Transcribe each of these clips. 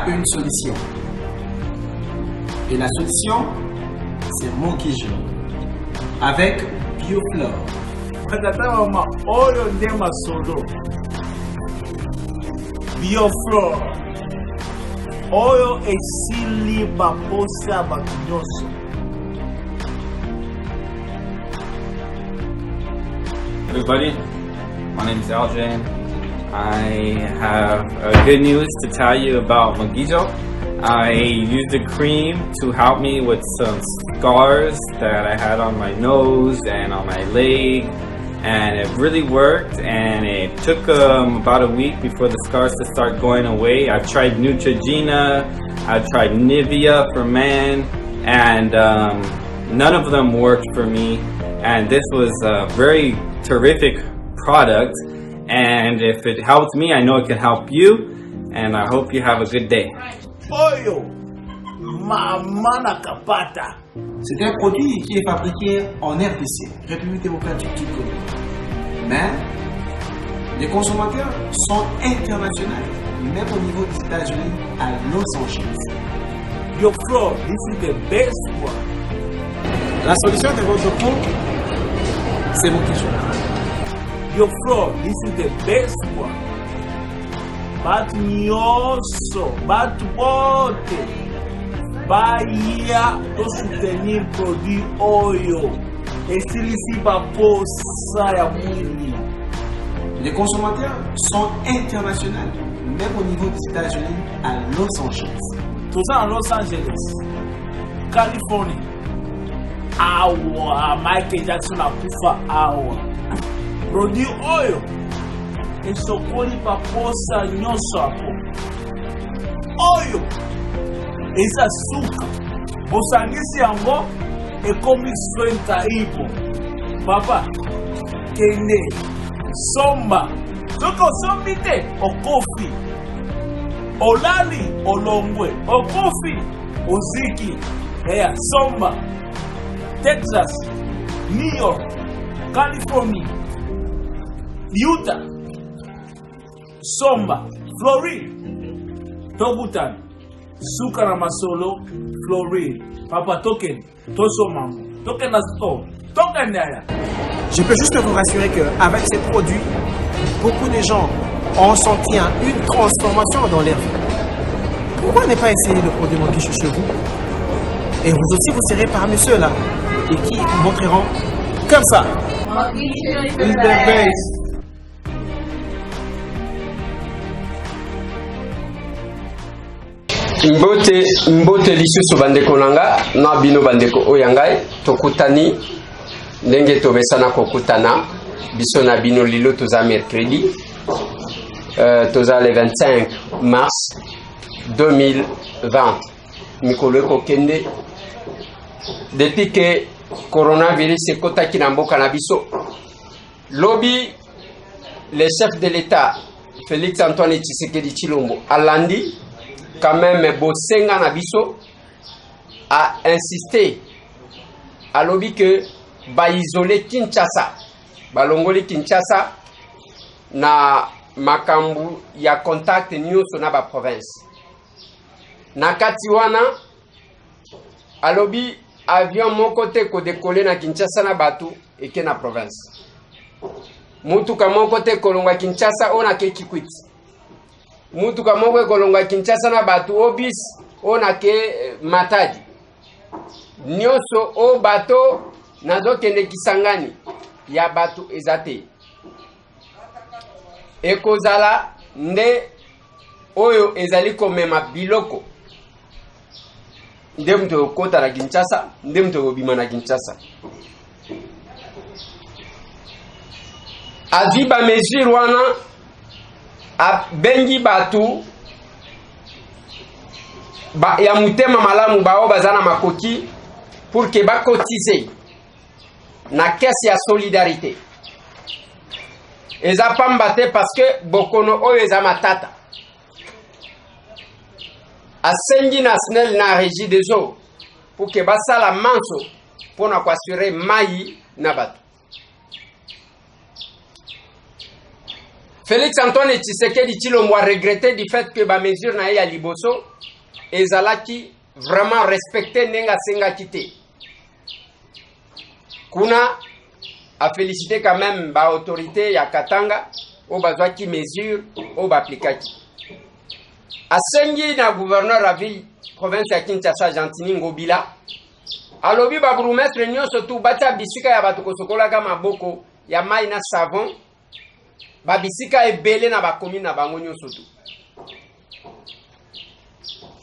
une solution. Et la solution, c'est Mokijo. Avec Bioflore. Bioflore. Oyo esili baposa bakunyoso. Everybody, my name is Aljan. I have good news to tell you about Mokijo. I used the cream to help me with some scars that I had on my nose and on my leg, and it really worked. And it took about a week before the scars to start going away. I tried Neutrogena, I tried Nivea for men, and none of them worked for me. And this was a very terrific product, and if it helped me, I know it can help you, and I hope you have a good day. Oyo Mama Kapata. C'est un produit qui est fabriqué en RDC, République démocratique du Congo. Mais les consommateurs sont internationaux, même au niveau des États-Unis, à Los Angeles. Bioflore, this is the best one. La solution de votre peau, c'est Mokijo. Bioflore, this is the best one. Batu nyonso, batu bote, baya to soutenir produit oyo. Esilisi baposa ya mwili. Les consommateurs sont internationaux, même au niveau des États-Unis, à Los Angeles. Tout ça en Los Angeles, Californie. Awa, Michael Jackson akufa awa. Produit oyo. Esokoli baposa nyonso apo. Oyo. Eza suka. Bosangisi yango. Ekomi swenta ipo. Papa, kende, somba. Soko sombite, okofi. Olali, olongwe. Okofi, oziki. Eya, somba. Texas, New York, California, Utah, somba, Florida. Tobutan, Sukara Masolo, Florida. Papa token, tosomam, token asto, token derrière. Je peux juste vous rassurer qu'avec ces produits, beaucoup de gens ont senti une transformation dans leur vie. Pourquoi ne pas essayer le produit Mokijo chez vous? Et vous aussi, vous serez parmi ceux-là et qui vous montreront comme ça. Mokijo is the best. mbote lisusu bandeko nanga na bino bandeko oyangai tokutani ndenge tobesana kokutana biso na bino lilo toza mercredi toza le 25 mars 2020 mikolo ekokende depuis que coronavirus ekotaki na mboka na biso lobi le chef de l'État Félix Antoine Tshisekedi Tshilombo alandi quand même Bosenga Nabiso a insisté à lobby que ba isoler Kinshasa balongoli Kinshasa na makambu ya contact nyonso na ba province na kati wana a lobby avion moko te ko décoller na Kinshasa na batu eke na province mutuka moko te kolonga Kinshasa ona ke Kikwiti mutuka moko kolonga Kinshasa na batu obis ona ke Matadi nyonso o bato nazo kende Kisangani ya batu ezate ekozala nde oyo ezali komema biloko nde mtu okota na Kinshasa nde mtu obima na Kinshasa aziba mesure wana a bengi batu ba ya mutema malamu bao bazana makoki pour que ba cotiser na caisse ya solidarité eza pamba te parce que bokono oyo eza matata asengi na SNEL na régie des eaux pour que basala manso pour na assurer mai na batu Félix Antoine Tshisekedi Tshilombo a regretté du fait que ba mesure na ya liboso ezalaki vraiment respecté nenga senga kité. Kuna a félicité quand même ba autorité ya Katanga o bazwaki mesure o ba aplikaki. Asengi na gouverneur la ville province ya Kinshasa Gentini Ngobila alobi ba bourgmestre nyonso tu bata bisika ya bato kosokola kama boko ya mai na savon ba bisika ebele na ba commune na bango nyonso tu.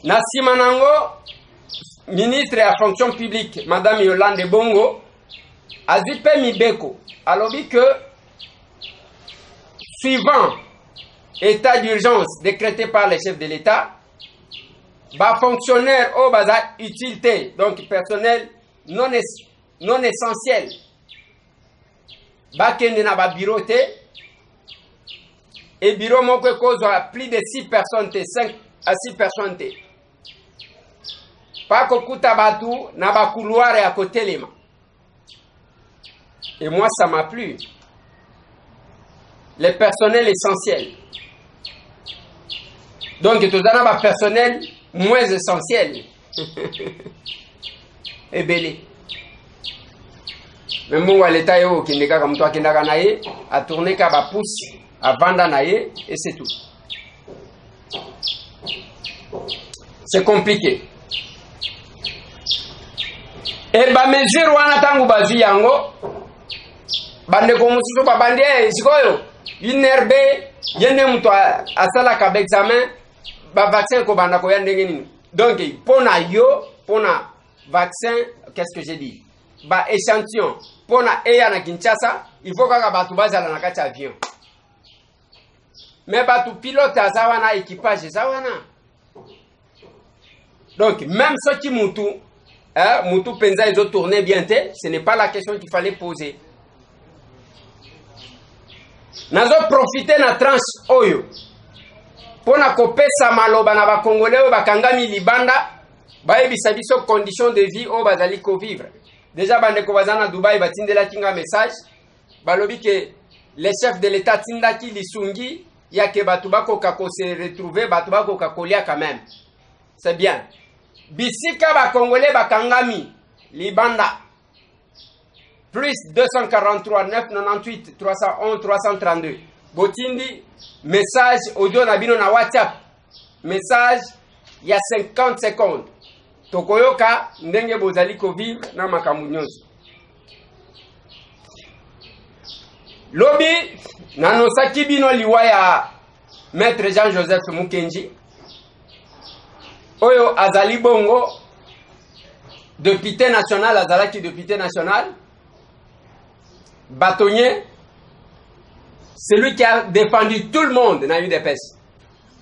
Na sima nango ministre ya fonction publique madame Yolande Bongo azwi pe mibeko alobi que suivant état d'urgence décrété par les chefs de l'État, bas fonctionnaires au bas utilité, donc personnel non essentiel, bas kende na ba bureau te, et bureau moko cause plus de 6 personnes, 5 à 6 personnes te. Pas kokuta batu na ba couloir à côté les mains. Et moi ça m'a plu. Les personnels essentiels. Donc, tout ça, un personnel moins essentiel. Et belé. Même moi, l'État, qui n'est pas comme toi, qui n'a pas à tourner qu'à ba pousse, à vendre naïe, et c'est tout. C'est compliqué. Et ba mesure wana tangu bazi yango, bande komususu ba bande sikoyo, inerbe, yene muto asala ka examen. Ba vaccin ko banda ko yandenge nini. Donc pona yo pona vaccin qu'est-ce que j'ai dit ba échantillon pona eya na Kinshasa il faut kaka batu bazala na kati avion mais batu pilote azawana équipage zawana. Donc même ceux qui mutu mutu penza ils ont tourné bien te, ce n'est pas la question qu'il fallait poser. Nazo profiter na tranche oyo pona kopesa maloba na ba congolais bakangami libanda bayebisa biso condition de vie o bazali ko vivre. Déjà bande ko bazana Dubai batindela kinga message balobi que les chefs de l'état tindaki lisungi ya ke batu bako kako se retrouver batu bako kakolia quand même. C'est bien. Bisika ba congolais bakangami libanda plus 243 998 311 332 botindi message audio na bino na WhatsApp message ya 50 secondes tokoyoka ndenge bozali ko vivre na makambo nyonso. Lobi nanosaki bino liwa ya maître Jean-Joseph Mukenji oyo azali bongo député national azalaki député national bâtonnier. Celui qui a défendu tout le monde dans l'UDPS,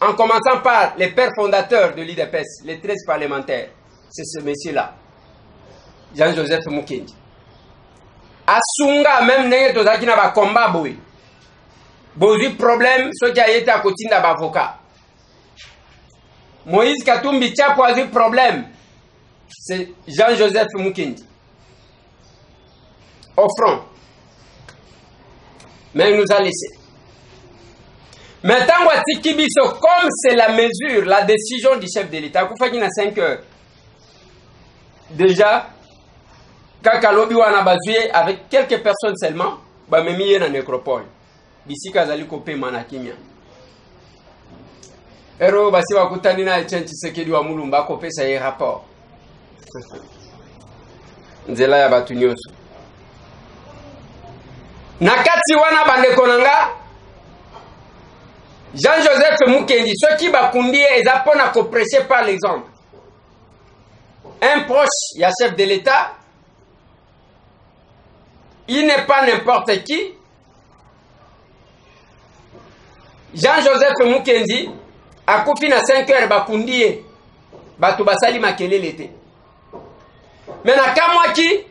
en commençant par les pères fondateurs de l'UDPS, les 13 parlementaires, c'est ce monsieur-là, Jean-Joseph Mukendi. Asunga même n'est pas qui n'a pas combat boy. Bozu problème, ce qui a été à côté d'un avocat. Moïse Katumbi Tchapo a eu problème. C'est Jean-Joseph Mukendi. Au front. Mais il nous a laissé. Maintenant, comme c'est la mesure, la décision du chef de l'État, il y a 5 heures. Déjà, Kakalobi wana bazoué avec quelques personnes seulement, bah même il y a une nécropole. D'ici Kazali Kopé Manakimia. Ero basi wakutani na Etienne Tshisekedi wa Mulumba Kopé ça y rapport. Nzela ya batu nyonso. Nakati wana bande konanga Jean-Joseph Mukendi, ceux qui bakundi eza pona ko prêcher par l'exemple. Un proche, il y a chef de l'État, il n'est pas n'importe qui. Jean-Joseph Mukendi a coupi na 5 heures bakundi batu basali makelele te. Mais na kamwaki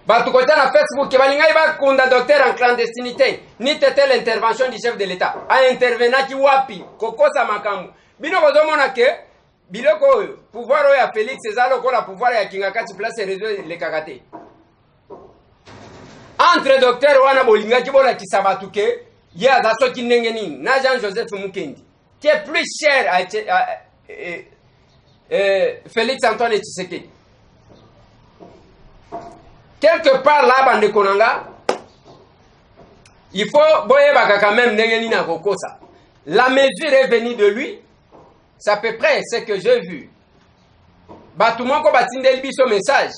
batu kota na Facebook balingai ba kunda docteur en clandestinité ni tete l'intervention du chef de l'État a intervenir ki wapi kokosa makambo bino kozomona ke biloko pouvoir oya Félix ezalo ko la pouvoir ya kingakati place réseau le kakate entre docteur wana bolinga ki bola kisabatu ke ya za soki ndenge nini na Jean-Joseph Mukendi qui est plus cher à Félix Antoine Tshisekedi. Quelque part là, bande konanga, il faut boyer baka quand même ndenge nini na kokosa. La mesure est venue de lui. C'est à peu près ce que j'ai vu. Batu moko batindeli biso message.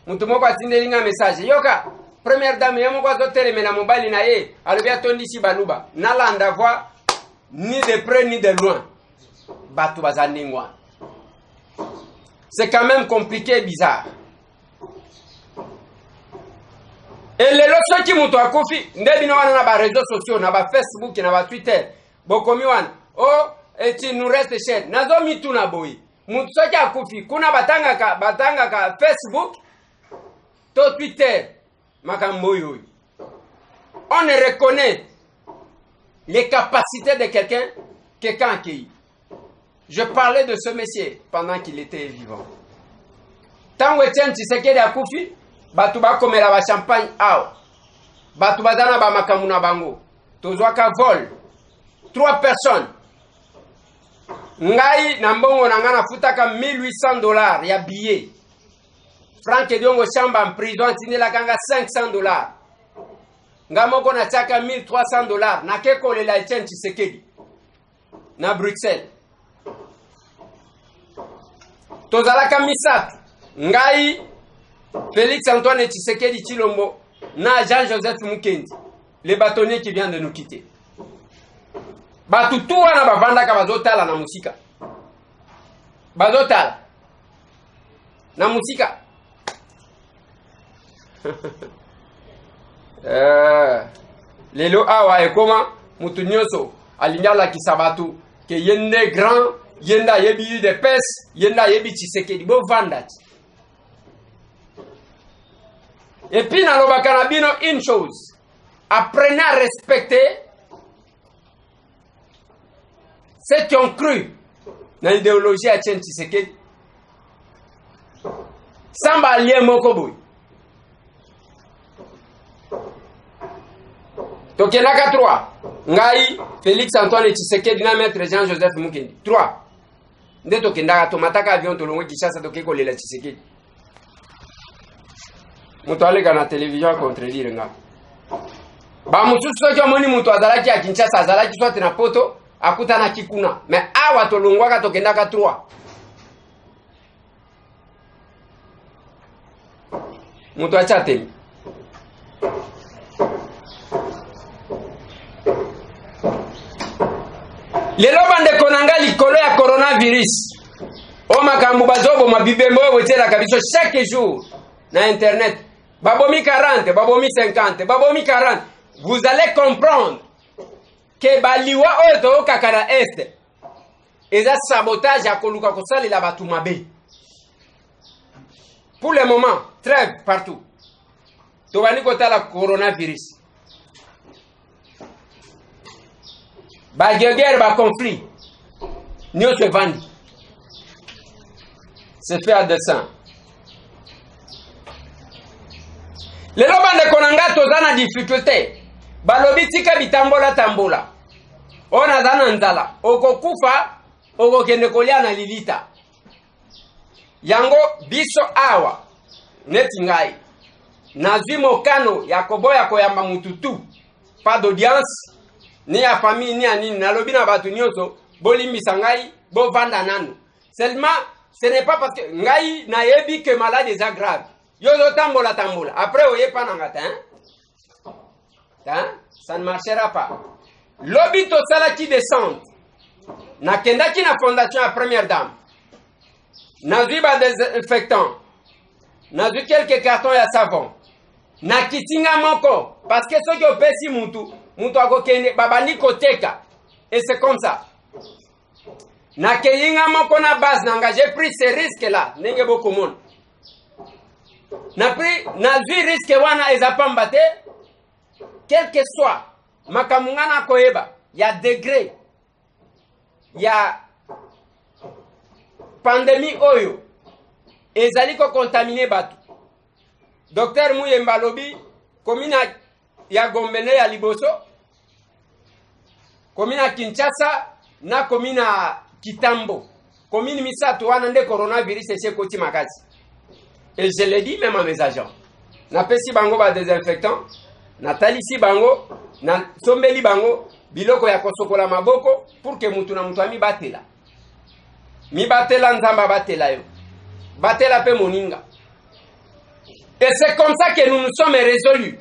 Mutu moko atindeli nga message. Yoka, première dame yo moko azoteleme na mobali na ye, alobi atondisi baluba. Nalanda voix ni de près ni de loin. Batu bazaningwa. C'est quand même compliqué et bizarre. Et les lots qui mutu akufi, ndebi na wana na ba réseaux sociaux, na ba Facebook, na ba Twitter. Bokomi wana. Oh, et il nous reste cher. Nazo mitu na boyi. Mutu soki akufi, kuna batanga ka Facebook, to Twitter, makambo yoy. On ne reconnaît les capacités de quelqu'un qui. Je parlais de ce monsieur pendant qu'il était vivant. Tant que Etienne Tshisekedi akufi, batu bakomela ba champagne awa. Batu badana ba makamu na bango. Tozwaka vol. 3 personnes. Ngai na mbongo na ngana futaka $1800 ya billet. Frank Ediongo Chamba en prison tinela kanga $500. Ngamoko na chaka $1300 na keko le la Etienne Tshisekedi na Bruxelles. Tozalaka misatu. Ngai Félix Antoine Tshisekedi Chilombo na Jean-Joseph Mukendi, les bâtonniers qui viennent de nous quitter. Batutu wana bavanda ka bazotala na musika. Bazotala na musika. Lelo awa ekoma mutu nyoso alinyala kisabatu ke yende grand yenda yebi de pes yenda yebi Tshisekedi bo vanda. Et puis dans le Bakanabino, une chose, apprenez à respecter ceux qui ont cru dans l'idéologie à Etienne Tshisekedi. Samba lié mokoboy. Tokenaka 3. Ngai, Félix Antoine Tshisekedi na maître Jean-Joseph Mukendi. 3. Nde tokendaka tomataka avion tolongo Kinshasa tokekolela Tshisekedi. Mutu aleka na télévision à contredire nga. Ba mutu soki omoni mutu azalaki ya Kinshasa azalaki sote na poto akutana kikuna. Mais awa tolongwaka tokendaka 3. Mutu achatemi. Lelo bande konanga likolo ya coronavirus. O makambu bazobo mabibembo wetela kabiso chaque jour na internet. Babomi 40, babomi 50, babomi 40. Vous allez comprendre que baliwa oyo kakara est. Eza sabotage ya koluka kosali la batu mabe. Pour le moment, trêve partout. Tobani kota la coronavirus. Ba guerre, ba conflit. Nyo se vandi. C'est fait à dessein. Les lobans de konanga tozana difficulté. Balobi tika bitambola. Ona zana nzala. Oko kufa, oko kende kolia na lilita. Yango biso awa. Neti ngai. Nazwi mokano ya koboya koyamba mututu. Pas d'audience. Ni ya famille, ni ya nini. Nalobi na batu nyoso. Bolimbisa ngai, bo vanda nanu. Seulement, ce n'est pas parce que ngai na yebi que malade est grave. Yozo tambola. Après, oye pas nangata, hein? Ça ne marchera pas. L'obito sala qui descend. Na kenda ki na fondation à première dame. Na vu ba désinfectant. Na vu quelques cartons ya savon. Na kitinga moko. Parce que ceux qui ont pesi mutu akokende babani koteka. Et c'est comme ça. Na keyinga moko na base nanga. J'ai pris ce risque là. Nenge beaucoup monde. Na vu risque wana ezapamba te. Quel que soit makamungana koeba, il y a degré. Il y a pandémie oyo. Ezali ko contaminer batu. Docteur Muyemba lobi komina ya Gombene ya Liboso, commune ya Kinshasa, na commune ya Kitambo. Commune misato wana nde coronavirus ese koti makasi. Et je l'ai dit même à mes agents. Na pesi bango ba désinfectant, na talisi bango, na sombeli bango, biloko ya kosokola maboko pour que mutu na mutu ami batela. Mi batela nzamba batela yo. Batela pe moninga. Et c'est comme ça que nous nous sommes résolus.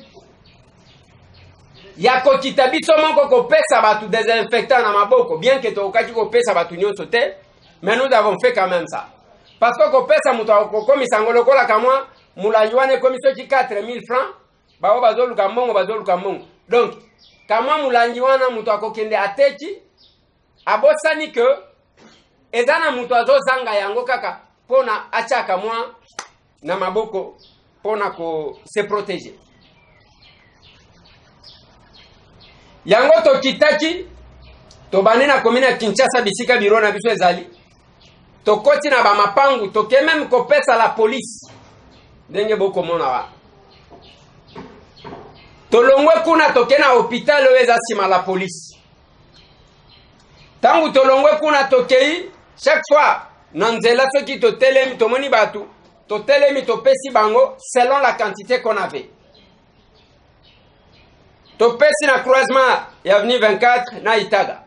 Yako kitabiso moko ko pesa batu désinfectant na maboko, bien que tokaki ko pesa batu nyonso te, mais nous avons fait quand même ça. Parce que ko pesa mutu akokomi sangolo kola kamwa mulanjwane komiso ki 4000 francs, bao bazoluka mbongo. Donc, kamwa mulanjwana mutu akokende ateki, abosani que ezana mutu azozanga yango kaka pona achaka mwa na maboko pona ko se protéger. Yango to kitaki to banena komina Kinshasa bisika biro na biso ezali to koti na ba mapangu to ke même ko pesa la police ndenge boko mona wa to longwe kuna to ke na hôpital eza sima la police tangu to longwe kuna to kei chaque fois nanzela soki to telemi to moni batu to telemi to pesi bango selon la quantité qu'on avait. To pesi na croisement ya avenue 24 na Itaga.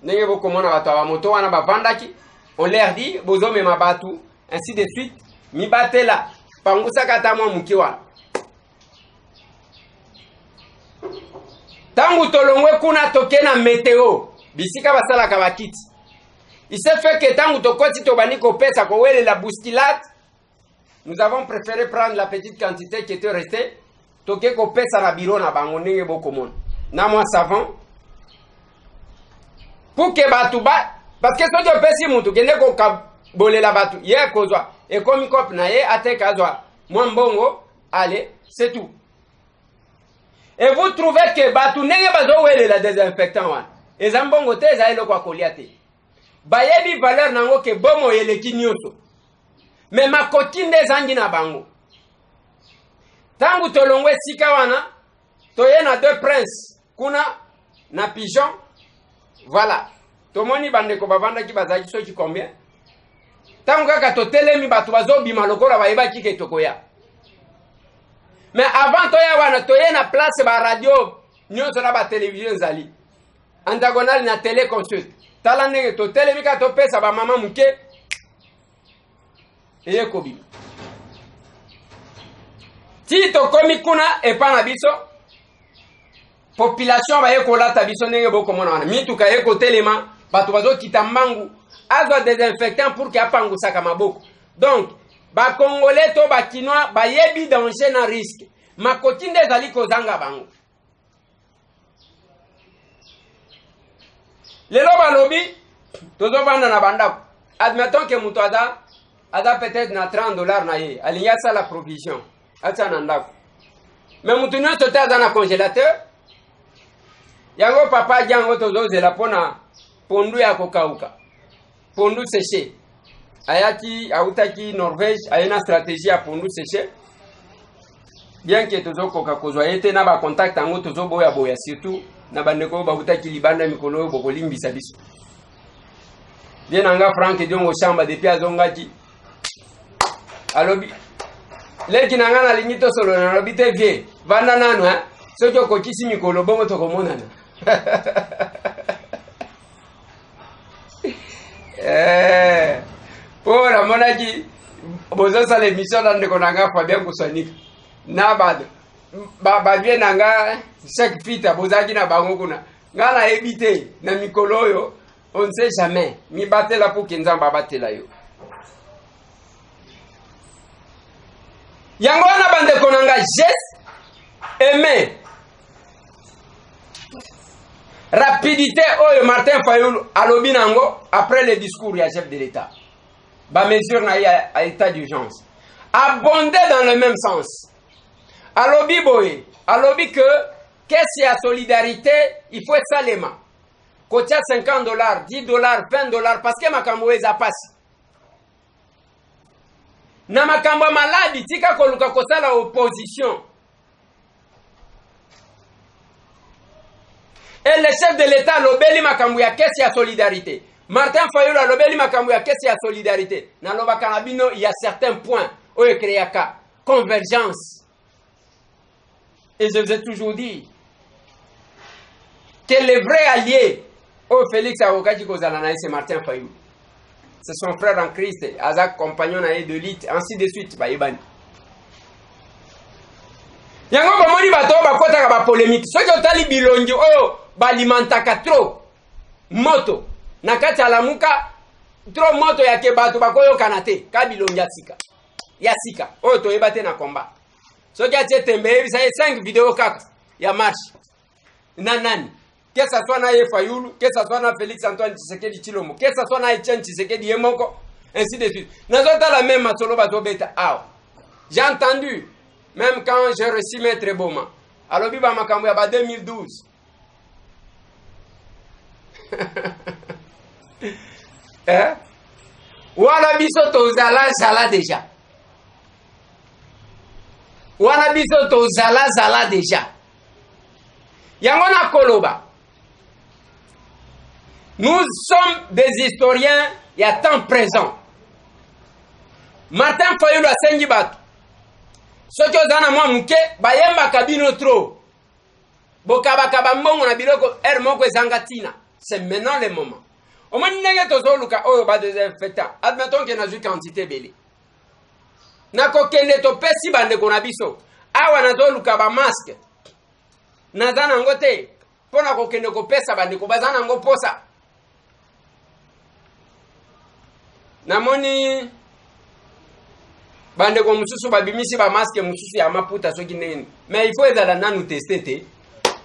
Ndenge boko mona batu wa moto wana bavandaki, on leur dit bozo me mabatu, ainsi de suite, mi batela pangusa kata mwa mukiwa. Tangu tolongwe kuna toke na météo, bisika basala kabakiti. Il s'est fait que tangu tokoti tobani ko pesa ko wele la bousculade, nous avons préféré prendre la petite quantité qui était restée. Toke ko pesa na biro na bango ndenge boko mona na mwa savon pour que batu ba parce que soki opesi mutu kende ko kabolela batu ye kozwa e komi cop na ye ateka azwa mwa mbongo allez c'est tout. Et vous trouvez que batu ndenge bazo welela désinfectant wana eza mbongo te eza eloko akolia te bayebi valeur nango ke bomo yeleki nyonso mais makoti nde ezangi na bango. Tangu tolongwe sika wana toye na deux princes kuna na pigeon voilà tomoni bandeko bavanda ki bazaki soki combien tangu kaka totelemi batu bazobima lokola bayeba kike tokoya mais avant toya wana toye na place ba radio nyonso na ba télévision zali antagonal na télé consult tala ndenge totelemi ka topesa ba mama muke eye kobima. Si to komi kuna epa na biso population ba yeko lata biso ndenge boko mona wana mitu ka yeko telema batu bazo kitambangu azwa désinfectant pour que apangu saka maboko. Donc ba congolais to ba kinois ba yebi danger na risque makoti nde zali ko zanga bango. Lelo balobi tozo banda na bandako admettons que mutu ada peut-être na $30 na ye alinya ça la provision. Ata nandako. Mais mutu nyonso te aza na congélateur. Yango papa jango tozozela pona pondu ya kokauka. Pondu séché. Ayaki autaki Norvège ayena stratégie ya pondu séché. Bien que tozokoka kozwa yete na ba contact yango tozoboya boya surtout na bandeko ba utaki libanda mikolo bokolimbisa biso. Bien anga Frank Diongo chamba depuis azongaki. Alobi leki nangana lingito solo na robite vie vanda nanu soki okokisi mikolo bongo tokomonana pora monaki bozosala émission na ndeko nanga Fabien Kusanika na babie nanga chaque fita bozaki na bango kuna nga nayebi te na mikolo oyo on ne sait jamais mibatela po kenzamba abatela yo. Yango na bande konanga geste aimé rapidité oyo Martin Fayulu alobi nango après le discours du chef de l'État ba mesure na ya état d'urgence abondé dans le même sens alobi boye alobi que qu'est-ce ya solidarité il faut salema kotia $50 $10 $20 parce que makambo eza pasi na makambo maladi tika koluka kosala opposition Et le chef de l'État lobeli makambu ya kesi ya solidarité. Martin Fayulu lobeli makambu ya kesi ya solidarité. Na loba kanabino, il y a certains points où il y a convergence. Et je vous ai toujours dit que le vrai allié au Félix Awokadji Kozalana, c'est Martin Fayulu. C'est son frère en Christ, Azak compagnon de l'élite, ainsi de suite. Yango bomoni bato bakota ba polémique. Soki otali bilongi oyo balimantaka trop moto nakati alamuka trop moto yake bato bakoyo kanate ka bilongi asika. Ya sika oyo toyeba te na combat. Soki atie tembe ça y 5 vidéos kaka ya marche. Nani que ça soit na Fayulu, que ça soit na Félix Antoine Tshisekedi Tshilombo, que ça soit na Etienne Tshisekedi Yemoko, ainsi de suite. Nazota la même masolo bato beta. J'ai entendu même quand j'ai reçu Maître Boma, alors biba makambo ya ba 2012. Wana biso tozala déjà. Wana biso tozala déjà. Yangona koloba. Nous sommes des historiens et à temps présent. Martin Fayulu asengi batu. Soki ozana mwa muke bayemba kabino trop. Bokabaka mbongo na biloko moko ezanga tina. C'est maintenant le moment. Au moins ndenge tozoluka oyo ba deuxième feta. Admettons que nazui quantité belé. Nako kende to pesi bande kona biso. Awa nazoluka ba masque. Nazana ngote pona ko kende ko pesa bande ko bazana ngo posa. Namoni bande ko mususu babimisi ba masque mususu ya maputa soki nene. Mais il faut ezala nanu tester te.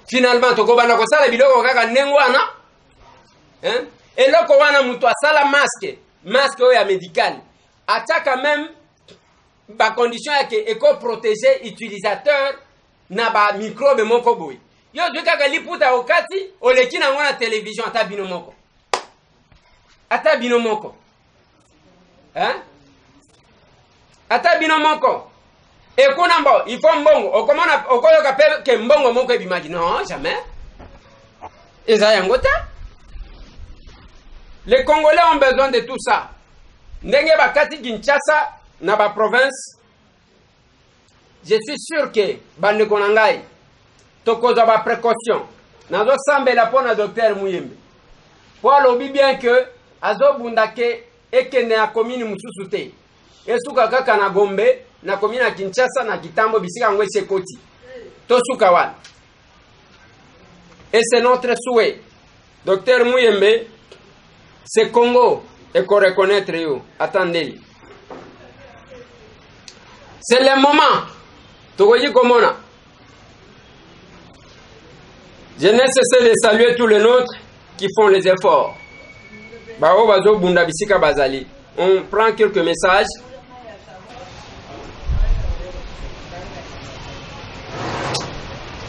Finalement toko bana ko sala biloko kaka nengwana. Hein? Et là ko wana mutu asala masque oya médical. Ataka même ba condition yake éco protéger utilisateur na ba microbe moko boy. Yo kaka liputa okati oleki na ngona télévision ata bino moko. Ata bino moko. Hein? Ata bino moko. Et kuna mbo, il faut mbongo. Okomona okoyoka pe ke mbongo moko ebimaji. Non, jamais. Eza yangota. Les Congolais ont besoin de tout ça. Ndenge bakati Kinshasa na ba province. Je suis sûr que bande konangai tokoza ba précaution. Nazo sambela pona docteur Muyembe. Pour lobi bien que azo bundake ekene ya commune mususu te. Esuka kaka na Gombe na commune ya Kinshasa na Kitambo bisika ngwese koti. Tosuka wana. Et c'est notre souhait. Docteur Muyembe, c'est Congo et qu'on reconnaître yo. Attendez. C'est le moment. Togoji komona. Je n'ai cessé de saluer tous les nôtres qui font les efforts. Bao bazo bunda bisika bazali. On prend quelques messages.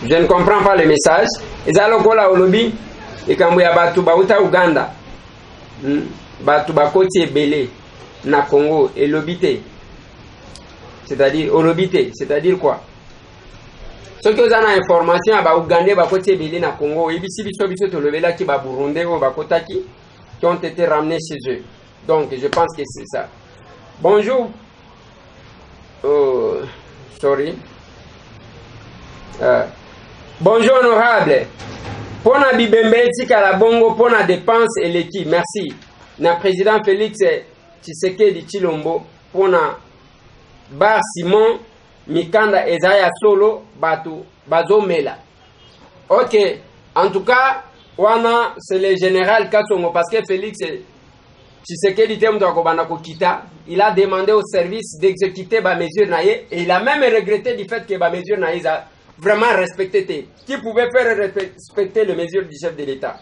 Je ne comprends pas les messages. Ezalo kola olobi ekambo ya batu bauta Uganda. Batu bakoti ebele na Congo elobité. C'est-à-dire olobité, c'est-à-dire quoi? Ce que vous avez information à Ougandais bakoti ebele na Congo, ebisi biso biso tolobela ki ba Burundais o bakotaki qui ont été ramenés chez eux. Donc je pense que c'est ça. Bonjour. Sorry. Bonjour honorable. Pona bibembe tika la bongo pona dépense et l'équipe. Merci. Na président Félix Tshisekedi Tshilombo pona Bar Simon Mikanda Ezaya Solo Batu Bazomela. Ok. En tout cas, wana c'est le général Kassongo parce que Félix Tshisekedi Temdo Akobana Kokita, il a demandé au service d'exécuter ba mesure naie et il a même regretté du fait que ba mesure naie a vraiment respecté. Qui pouvait faire respecter les mesures du chef de l'État?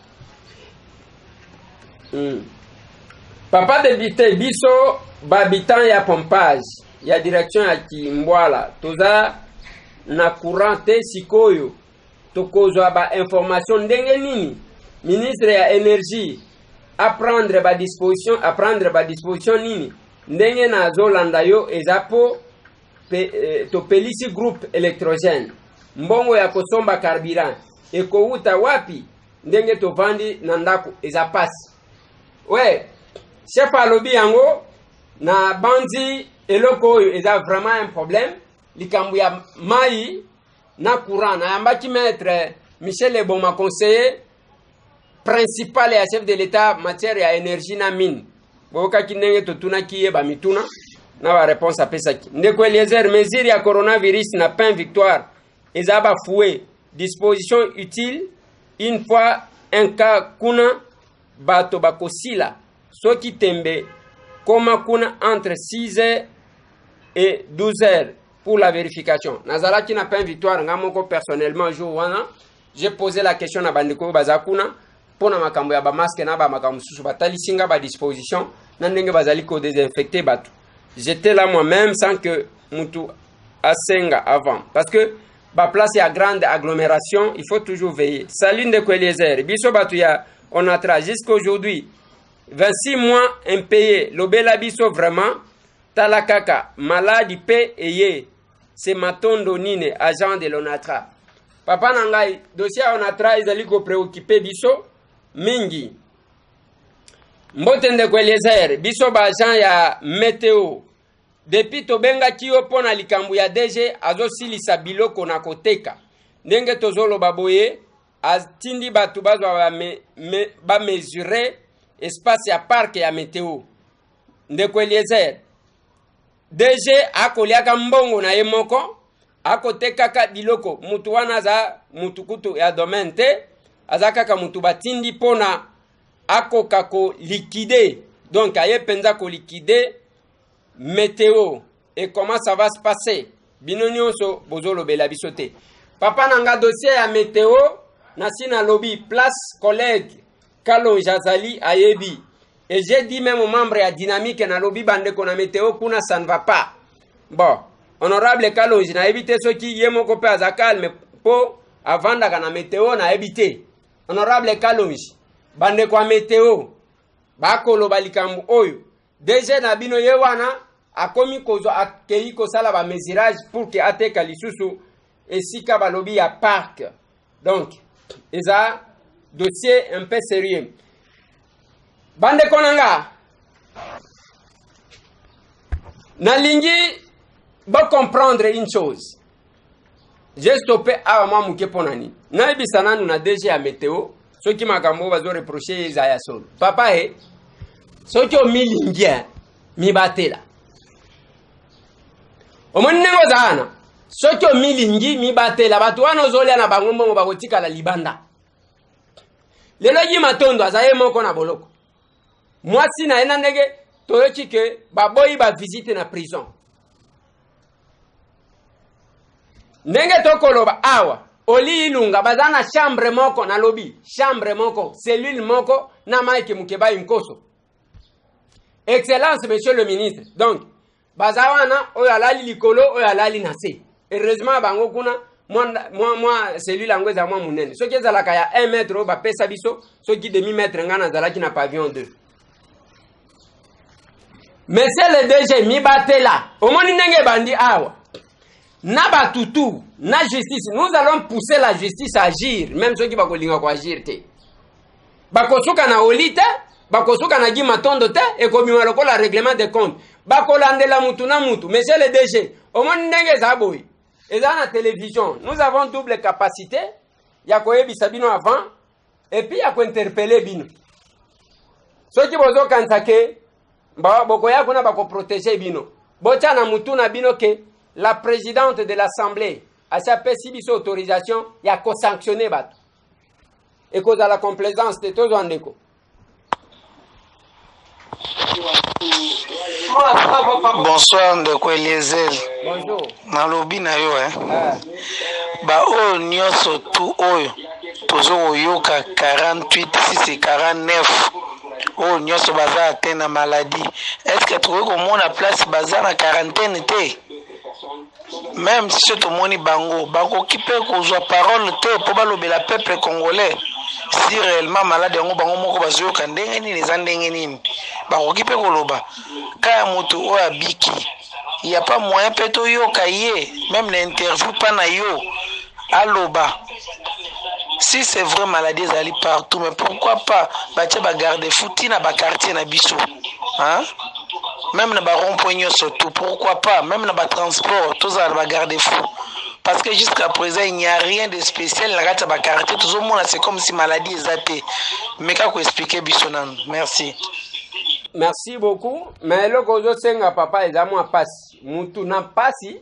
Papa de Bité Biso Babitan ya pompage ya direction ya Kimbwala toza na courante sikoyo tokozwa ba information ndenge nini ministre ya énergie à prendre ba disposition nini ndenge na zolanda yo ezapo to pelisi groupe électrogène mbongo ya kosomba carburant ekouta wapi ndenge tovandi na ndako eza pasi. Ouais, chef alobi yango na bandi eloko oyo eza vraiment un problème. Likambu ya mai na courant na yambaki maître Michel Eboma, conseiller principal et chef de l'État matière ya énergie na mine. Boka kinenge totuna kiye ba mituna na ba réponse à pesaki. Ndeko Eliezer, mesure ya coronavirus na pain victoire ezaba foué. Disposition utile une fois un cas kuna bato bakosila soki tembe koma kuna entre 6h et 12h pour la vérification. Nazalaki na pain victoire ngamoko personnellement jour wana j'ai posé la question na bandeko bazakuna pona makambo ya ba masque na ba makambo susu batalisinga ba disposition na ndenge bazali ko désinfecter bato. J'étais là moi-même sans que mutu asenga avant parce que ba place ya grande agglomération, il faut toujours veiller. Salut de Eliezer, biso batu ya on a tra jusqu'aujourd'hui 26 mois impayés. Lobela biso vraiment talakaka maladi pe eye c'est matondo nine agent de l'ONATRA. Papa nangai dossier ONATRA ezali ko préoccupé biso mingi. Mbote ndeko Eliezer, biso ba agent ya météo. Depuis tobenga kiyo pona likambu ya DG azosilisa biloko na koteka. Ndenge tozolo baboye atindi batu bazwa ba mesurer espace ya parc ya météo. Ndeko Eliezer, DG akoliaka mbongo na ye moko akoteka ka biloko mutu wana za mutukutu ya domaine te azaka mutu batindi pona akoka ko liquider. Donc aye penza ko liquider météo et comment ça va se passer. Binonyoso bozolo bela bisote. Papa nanga dossier ya météo nasina lobby place collègue Kalo Jazali ayebi. Et j'ai dit même aux membres à dynamique na lobby bande ko na météo kuna ça ne va pas. Bon, honorable Kalo na éviter ceux qui yemo ko pe azakal po avanda kana météo na éviter. Honorable Kalo bande ko météo bakolo balikambu oyo. Déjà na bino yewana akomi kozo akei ko sala ba mesurage pour que ateka lisusu esika balobi ya parc. Donc, eza dossier un peu sérieux. Bande konanga na lingi ba comprendre une chose. J'ai stoppé à moi muke ponani. Na ebisana na DG ya météo, ceux qui makambo bazo reprocher za ya solo. Papa soki omilingia mibatela omonengo zana soki omilingi mibatela batu wana ozolia na bango mbongo bakotika la libanda lelo yi matondo azaye moko na boloko mwasi na ena ndenge toyoki ke baboyi ba visite na prison ndenge tokoloba awa oli ilunga bazana chambre moko na lobby chambre moko cellule moko na maike mukeba inkoso. Excellence, monsieur le ministre. Donc, bazawana oyalali likolo oyalali nase. Heureusement bango kuna moi cellule angweza moi munene. Soki ezalaka ya 1 mètre ba pesa biso, soki demi mètre ngana zalaki na pavillon 2. Monsieur le DG mi batela. Omoni ndenge bandi awa. Na batutu, na justice, nous allons pousser la justice à agir, même ceux qui bakolinga ko agir te. Bakosuka na olite bakosuka na gi matondo te e komima lokola règlement de compte bakolandela mutu na mutu. Monsieur le DG omoni ndenge za boy eza na télévision nous avons double capacité ya koyebisa bino avant et puis ya ko interpeller bino soki bozo kanisa ke bokoya kuna bako protéger bino bocha na mutu na bino ke la présidente de l'Assemblée a sapesi biso autorisation ya ko sanctionner bato et cause à la complaisance de tous andeko. Bonsoir ndeko Eliezer. Bonjour. Nalobi na yo ba oyo nyonso tu oyo tozo oyoka 48 6 49 oyo nyonso baza atteint na maladie. Est-ce que tu komona place baza na quarantaine te? Même si tout le monde bango bakoki pe kozwa parole te po balobela peuple congolais si réellement malade yango bango moko bazoyoka ndenge nini eza ndenge nini bakoki pe koloba kaya moto oyo abiki il y a pas moyen pe toyoka ye même na interview pa na yo aloba Si c'est vrai maladie ezali partout, mais pourquoi pas batia ba garde fouti na ba quartier na biso, hein? Même na ba rond-point surtout, pourquoi pas? Même na ba transport, tous à ba garde fou. Parce que jusqu'à présent, il n'y a rien de spécial dans la quartier. Tout le monde, c'est comme si maladie est zappée. Mais comment expliquer Bissonan? Merci. Merci beaucoup. Mais le gozo senga papa est à moi passe. Moutou na passi.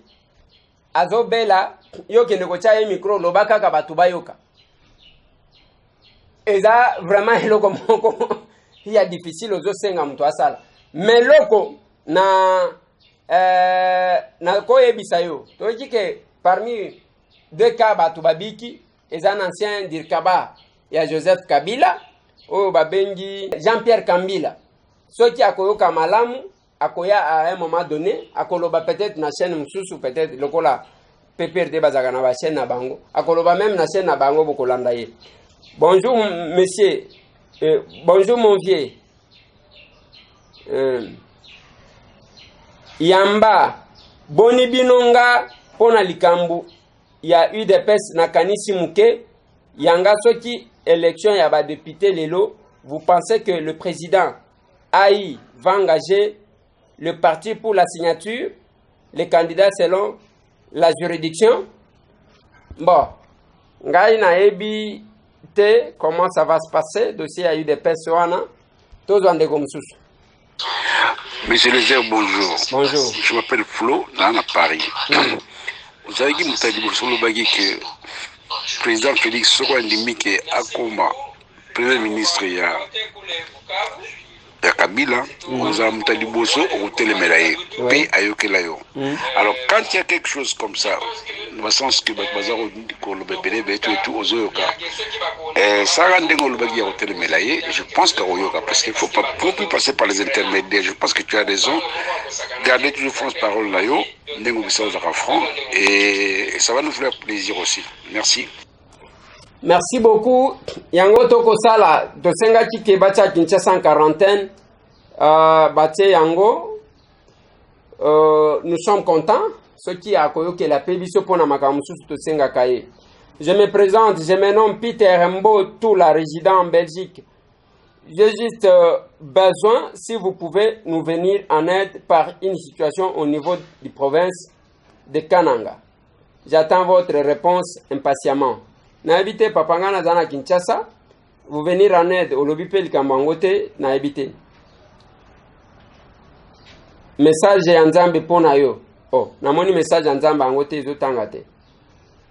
Azo bela yo ke negocia e micro lobaka ka batu bayoka. Eza vraiment eloko moko il y a difficile ozo senga mtu asala. Mais loko na ko yebisa yo. To jike parmi deux cas batu babiki eza un ancien dirkaba ya Joseph Kabila o babengi Jean-Pierre Kambila. Soki akoyoka malamu akoya à un moment donné akoloba peut-être na chaîne mususu peut-être lokola PPRD bazaka na ba chaîne na bango akoloba même na chaîne na bango bokolanda ye. Bonjour monsieur, bonjour mon vieux. Yamba boni binonga pona likambu ya UDPS na kanisi muke yanga soki élection ya ba député lelo. Vous pensez que le président AI va engager le parti pour la signature, les candidats selon la juridiction? Bon, ngai na ebi te comment ça va se passer, dossier a eu des personnes, tous en dégomsus. Monsieur Lézère, bonjour. Bonjour. Je m'appelle Flo, dans à Paris. Vous avez dit que le président Félix Sokouandimi qui est Akoma, premier ministre, il y a Kabila, nous avons dit Bosso au télémélaï, pays Ayokelayo. Alors, quand il y a quelque chose comme ça, dans le sens que ça rend au télémélaï, je pense que parce qu'il ne faut plus passer par les intermédiaires. Je pense que tu as raison. Gardez toujours France Parole là, et ça va nous faire plaisir aussi. Merci. Merci beaucoup. Yango toko sala dosenga kike bacha Kinshasa en quarantaine. Bache yango. Nous sommes contents. Ce qui a koyoke la pébiso pona makamusu dosenga kaye. Je me présente, je me nomme Peter Mbo, tout la résident en Belgique. J'ai juste besoin, si vous pouvez nous venir en aide par une situation au niveau de province de Kananga. J'attends votre réponse impatiemment. Na habité papangana zana Kinshasa, vous venir en aide au lobby pel kambangote na habité. Message yanzambe pona yo. Oh, namoni message yanzambe angote zo tangate.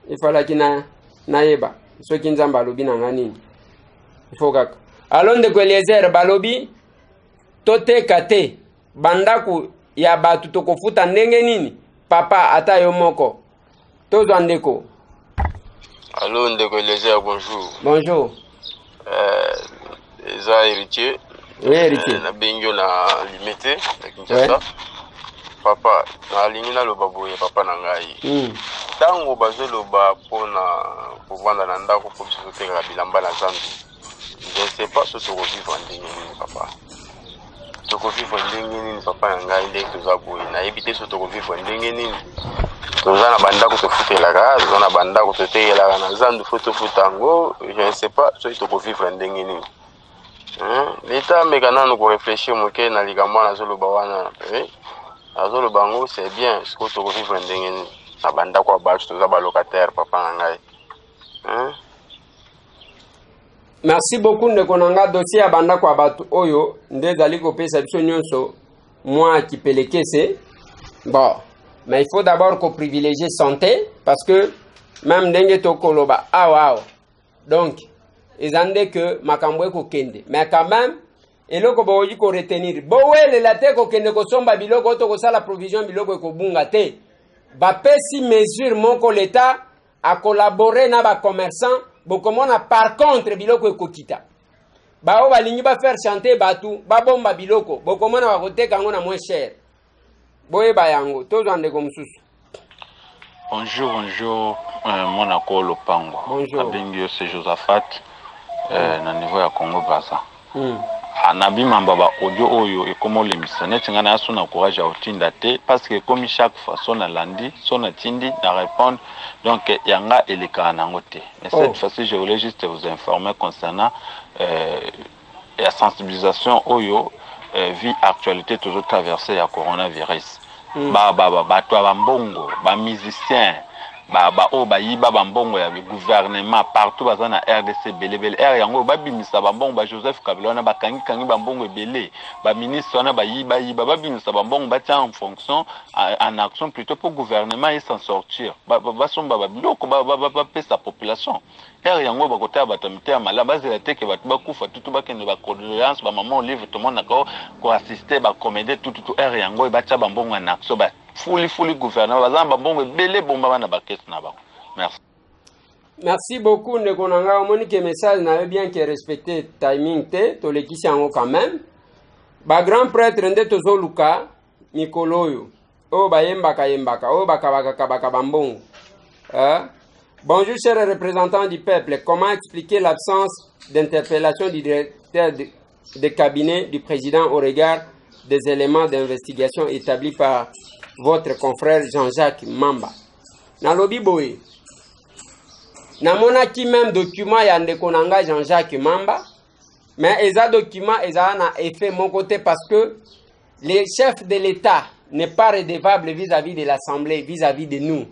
Il fallait qu'il na yeba. So kinzamba lobi na ngani. Il faut kaka. Alonde ko Eliezer balobi tote kate bandaku ya batu tokofuta ndenge nini? Papa ata yo moko. Tozo andeko. Allô, Ndeko Eliezer, bonjour. Bonjour. Eza héritier. Oui, héritier. Na bengo na limité na Kinshasa. Ouais. Papa, na alingi na loba boye papa na ngai. Tango bazoloba pona kovanda na ndako po biso teka bilamba na zandu. Je ne sais pas ce que revivre ndenge nini papa. Toko vivre ndenge nini papa na ngai ndenge toza boye na ebite so toko vivre ndenge nini. Toza na bandako tofutelaka, toza na bandako totekelaka na zandu fotofutango, je ne sais pas so toko vivre ndenge nini. L'État mécanano ko réfléchir moke na likambo na zoloba wana. Azoloba ngo c'est bien, ce que toko vivre ndenge nini. Na bandako abatu toza ba locataire papa na ngai. Merci beaucoup ndeko nanga dossier ya bandako abatu oyo ndezali kopesa biso nyonso moi qui pelekese. Bon, mais il faut d'abord qu'on privilégie santé parce que même ndenge tokoloba wow. Donc ezande que makambo ko kende mais quand même eloko boyi ko retenir bowele la te ko kende ko somba biloko to ko sala provision biloko ko bunga te ba pesi mesure moko l'état a collaboré na ba commerçant bokomona par contre biloko ko kita ba o balingi ba faire chanter batu ba bomba biloko bokomona ba koteka ngo na moins cher boye bayango tozo ndeko mususu. Bonjour, mon accord Lopango. Bonjour. Abengio c'est Josaphat, na niveau ya Congo Bassa. anabi mamba audio oyo ekomo lemisa neti nga na yaso na courage ya otinda te parce que comme chaque fois son alandi son atindi na répondre donc yanga eleka nango te mais cette fois-ci je voulais juste vous informer concernant la sensibilisation oyo vie actualité toujours traversée ya coronavirus bato ya bambongo ba musicien o bayiba bambongo ya gouvernement partout baza na RDC belebele yango babimisa bambongo ba Joseph Kabila na bakangi bambongo ebele ba ministre wana bayiba babimisa bambongo batia en fonction en action plutôt pour gouvernement et s'en sortir basomba babiloko bapesa population yango bakota batamite ya mala bazela teke bato bakufa tutu bakende ba condoléances ba maman livre tout le monde nako ko assister ba comédie tout yango batia bambongo en action ba fully gouvernement bazamba bongo belé bomba na bakesse na ba. Merci beaucoup Ndekonanga Monique message na bien que respecter timing te to lekisi yango quand même. Ba grand prêtre nde tozo luka mikoloyo. O bayembaka o baka bambongo. Bonjour chers représentants du peuple, comment expliquer l'absence d'interpellation du directeur de cabinet du président au regard des éléments d'investigation établis par votre confrère Jean-Jacques Mamba? Na lobi boye. Na monaki même document ya Ndekonanga Jean-Jacques Mamba, mais eza document eza na effet mon côté parce que le chef de l'État n'est pas redevable vis-à-vis de l'Assemblée, vis-à-vis de nous.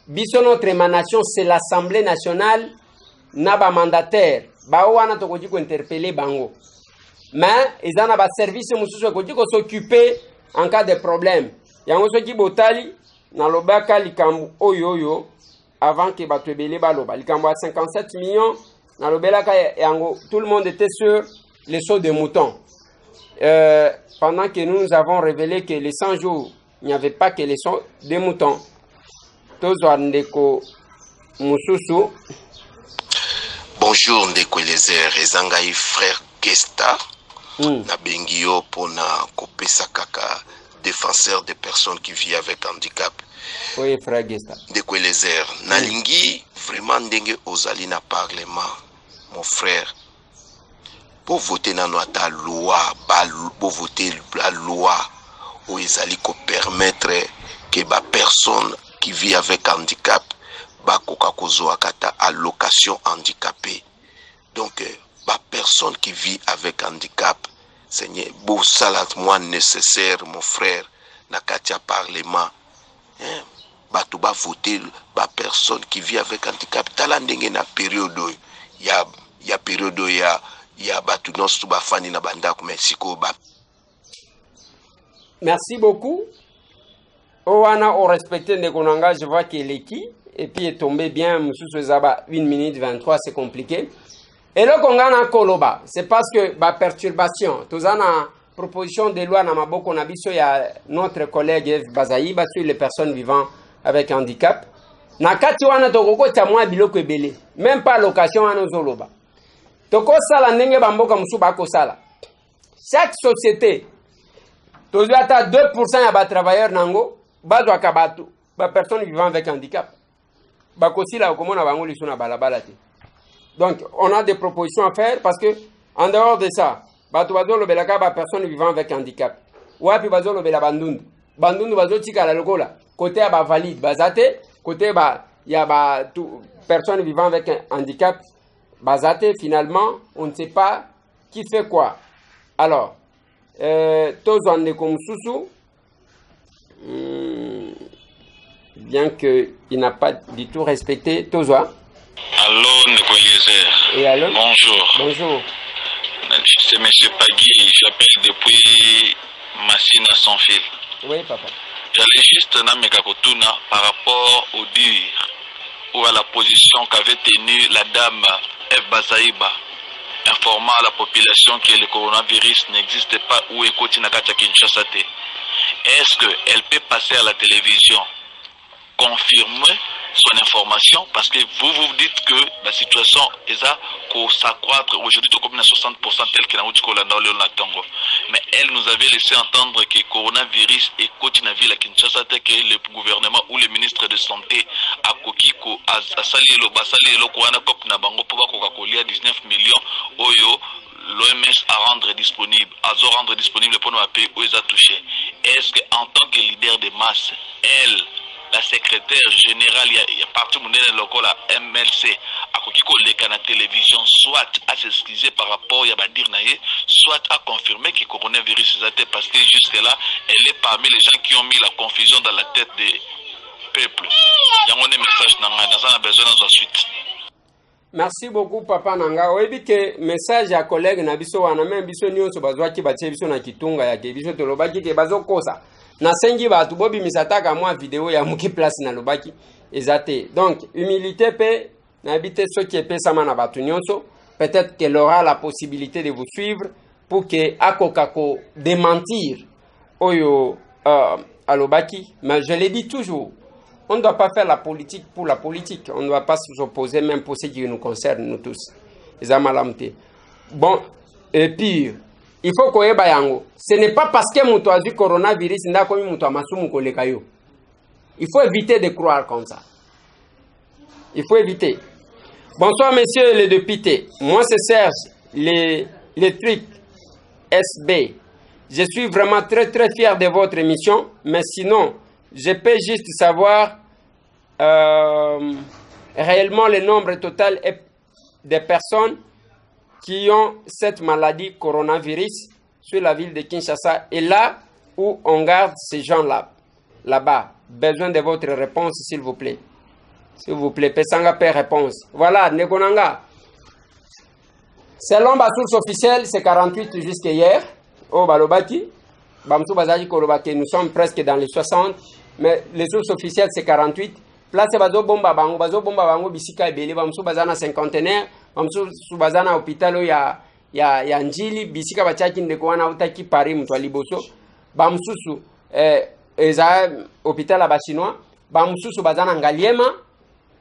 Biso notre émanation c'est l'Assemblée nationale na ba mandataire. Ba wana tokoki ko interpeller bango. Mais eza na ba service mususu koki ko s'occuper en cas de problème. Yango soki botali na lobaka likambu oyo avant que bato ebele baloba likambu à 57 millions na lobelaka yango tout le monde était sur les sauts de moutons. Pendant que nous avons révélé que les 100 jours il n'y avait pas que les sauts de moutons. Tozwa ndeko mususu. Bonjour Ndeko Elezer ezangai frère Gesta na bengio pona kopesa kaka défenseur des personnes qui vivent avec handicap. Oui, frère Gesta. Ndeko Elezer nalingi vraiment ndenge ozali na parlement mon frère pour voter na ta loi pour voter la loi où ezali ko permettre que ba personne qui vit avec handicap ba koka kozwa kata allocation handicapé. Donc ba personne qui vit avec handicap Seigneur beau salat moi nécessaire mon frère na katia parlement ba to ba voter ba personne qui vit avec handicap tala ndenge na période ya période ya ba tout nos to ba fani na banda ko Mexico ba. Merci beaucoup. Owana au respecté Ndekonanga, je vois qu'il est qui et puis est tombé bien mususu zaba 1 minute 23 c'est compliqué. Et le kongana koloba, c'est parce que ba perturbation, tozana proposition de loi na maboko na biso ya notre collègue Eve Bazaïba sur les personnes vivant avec handicap. Na kati wana tokoko ta mwa biloko ebele, même pas location wana zoloba. Toko sala ndenge bamboka musu bako sala. Chaque société tozwa ta 2% ya ba travailleurs nango bazwa kabatu ba personnes vivant avec handicap. Bakosila komona bango liso na balabala te. Donc on a des propositions à faire parce que en dehors de ça, bato bazolo belaka ba personnes vivant avec handicap. Wapi bazolo bela bandundu. Bandundu bazo tika la lokola. Côté ya ba valide bazate, côté ba ya ba personnes vivant avec un handicap bazate finalement, on ne sait pas qui fait quoi. Alors tozwa ndeko mususu bien qu'il n'a pas du tout respecté Tozwa. Allô, Ndeko Eliezer. Et allô? Bonjour. Bonjour. C'est M. Pagui, j'appelle depuis Massina sans fil. Oui, papa. J'allais juste nameka kotuna par rapport au dire ou à la position qu'avait tenue la dame Eve Bazaïba, informant à la population que le coronavirus n'existe pas ou écoute Nakata Kinshasa. Est-ce qu'elle peut passer à la télévision, confirmer son information, parce que vous dites que la situation est à s'accroître aujourd'hui comme à 60% tel qu'il a eu. Mais elle nous avait laissé entendre que le coronavirus est continue à vivre à Kinshasa, que le gouvernement ou le ministre de santé a kokiko a sali lo basali lo kwana kop na bango pour 19 millions oyo l'OMS à rendre disponible pour nous pays où ils ont touché. Est-ce qu'en tant que leader de masse, elle, la secrétaire générale, il y a parti mondial local à MLC, à la télévision, soit à s'excuser par rapport à dire soit à confirmer que le coronavirus est atteint, parce que jusque-là, elle est parmi les gens qui ont mis la confusion dans la tête des peuples. Il y a un message dans la besoin de suite. Merci beaucoup papa nanga. Oyebi ke message ya collègue na biso wana même biso nyonso bazwaki batie biso na kitunga ya ke biso tolobaki ke bazokosa. Na sengi batu bobi misataka mwa vidéo ya muki place na lobaki ezate. Donc humilité pe na bité ce qui est sama na batu nyonso, peut-être qu'elle aura la possibilité de vous suivre pour que akokako démentir oyo alobaki, mais je l'ai dit toujours. On ne doit pas faire la politique pour la politique. On ne doit pas s'opposer même pour ce qui nous concerne, nous tous. Bon, et puis, il faut qu'on ait bayango. Ce n'est pas parce que nous avons du coronavirus, il faut éviter de croire comme ça. Il faut éviter. Bonsoir, messieurs les députés. Moi, c'est Serge, les trucs SB. Je suis vraiment très, très fier de votre émission, mais sinon, je peux juste savoir réellement le nombre total de personnes qui ont cette maladie coronavirus sur la ville de Kinshasa et là où on garde ces gens-là, là-bas. Besoin de votre réponse, s'il vous plaît. S'il vous plaît, Pesanga Père réponse. Voilà, Negonanga. Selon ma source officielle, c'est 48 jusqu'à hier. Au Balobaki. Nous sommes presque dans les 60. Mais les sources officielles, c'est 48. Place bazo bomba bango bisika ebele bamsu bazana cinquantenaire bamsu subazana hôpital ya njili bisika bachaki ndeko wana utaki Paris mtu aliboso bamsusu eza hôpital ya bachinois bamsusu bazana ngaliema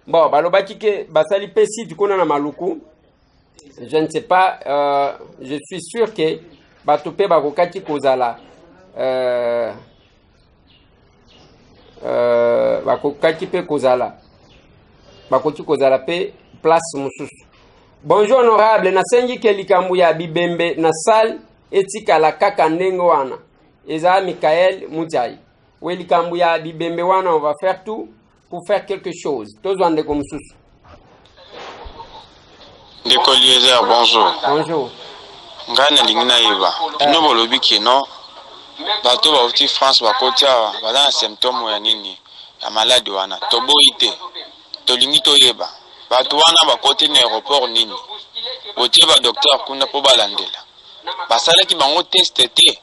bon balobaki ke basali pesi tukona na maluku. Je ne sais pas, je suis sûr que batope bakokaki kozala bakokaki pe kozala bakoki kozala pe place mususu. Bonjour honorable, nasengi ke likambu ya bibembe na salle etikala kaka ndenge wana eza Michael Mujai. We likambu ya bibembe wana, on va faire tout pour faire quelque chose. Tozwande ko mususu. Ndeko Eliezer, bonjour. Bonjour. Ngana lingina yeba. Ino bolobi kino bato bauti France bakoti awa baza na symptôme ya nini ya maladi wana toboyi te tolingi toyeba bato wana bakoti na aéroport nini otie badocteur kuna mpo balandela basalaki bango teste te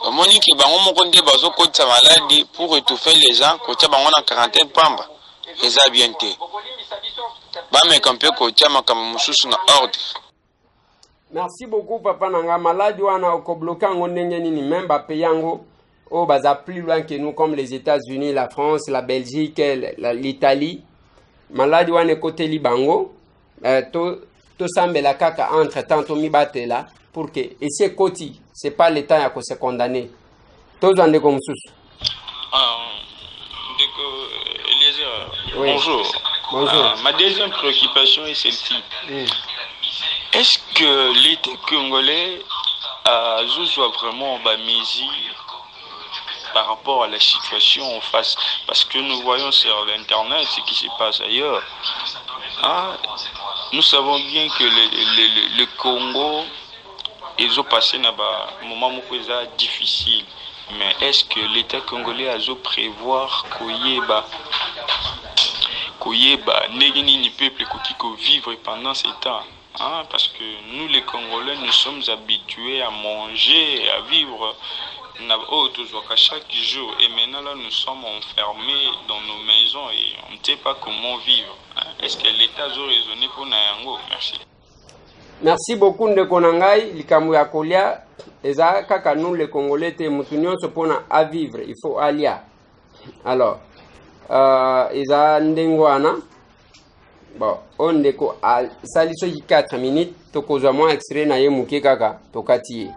omoni ke bango moko nde bazokotisa maladi pour étouffer les gens kotia bango na quarantaine pamba eza bien te bameka mpe kotia makambo mosusu na ordre. Merci beaucoup papa nanga. Maladi wana okobloka ngo ndenge nini même ba payango o baza plus loin que nous comme les États-Unis, la France, la Belgique, l'Italie. Maladi wana côté libango to sambela kaka entre temps to mibatela pour que et c'est koti, c'est pas le temps ya ko se condamner. To zande comme sous. Eliezer, oui. Bonjour. Bonjour. Ma deuxième préoccupation est celle-ci. Est-ce que l'État congolais a vraiment mesure par rapport à la situation en face? Parce que nous voyons sur l'internet ce qui se passe ailleurs. Nous savons bien que le Congo, ils ont passé un moment difficile. Mais est-ce que l'État congolais a prévoir ni peuple qui vivre pendant ces temps? Parce que nous les Congolais, nous sommes habitués à manger, à vivre chaque jour. Et maintenant là, nous sommes enfermés dans nos maisons et on ne sait pas comment vivre. Est-ce que l'État a raisonné pour Nayango? Merci. Merci beaucoup ndeko nangai likambo ya kolia eza kaka nous les Congolais te mutu nyonso pona à vivre, il faut alia. Alors eza ndengo wana bon on ndeko saliso 4 minutes tokozwa mwa extrait na ye muke kaka tokati.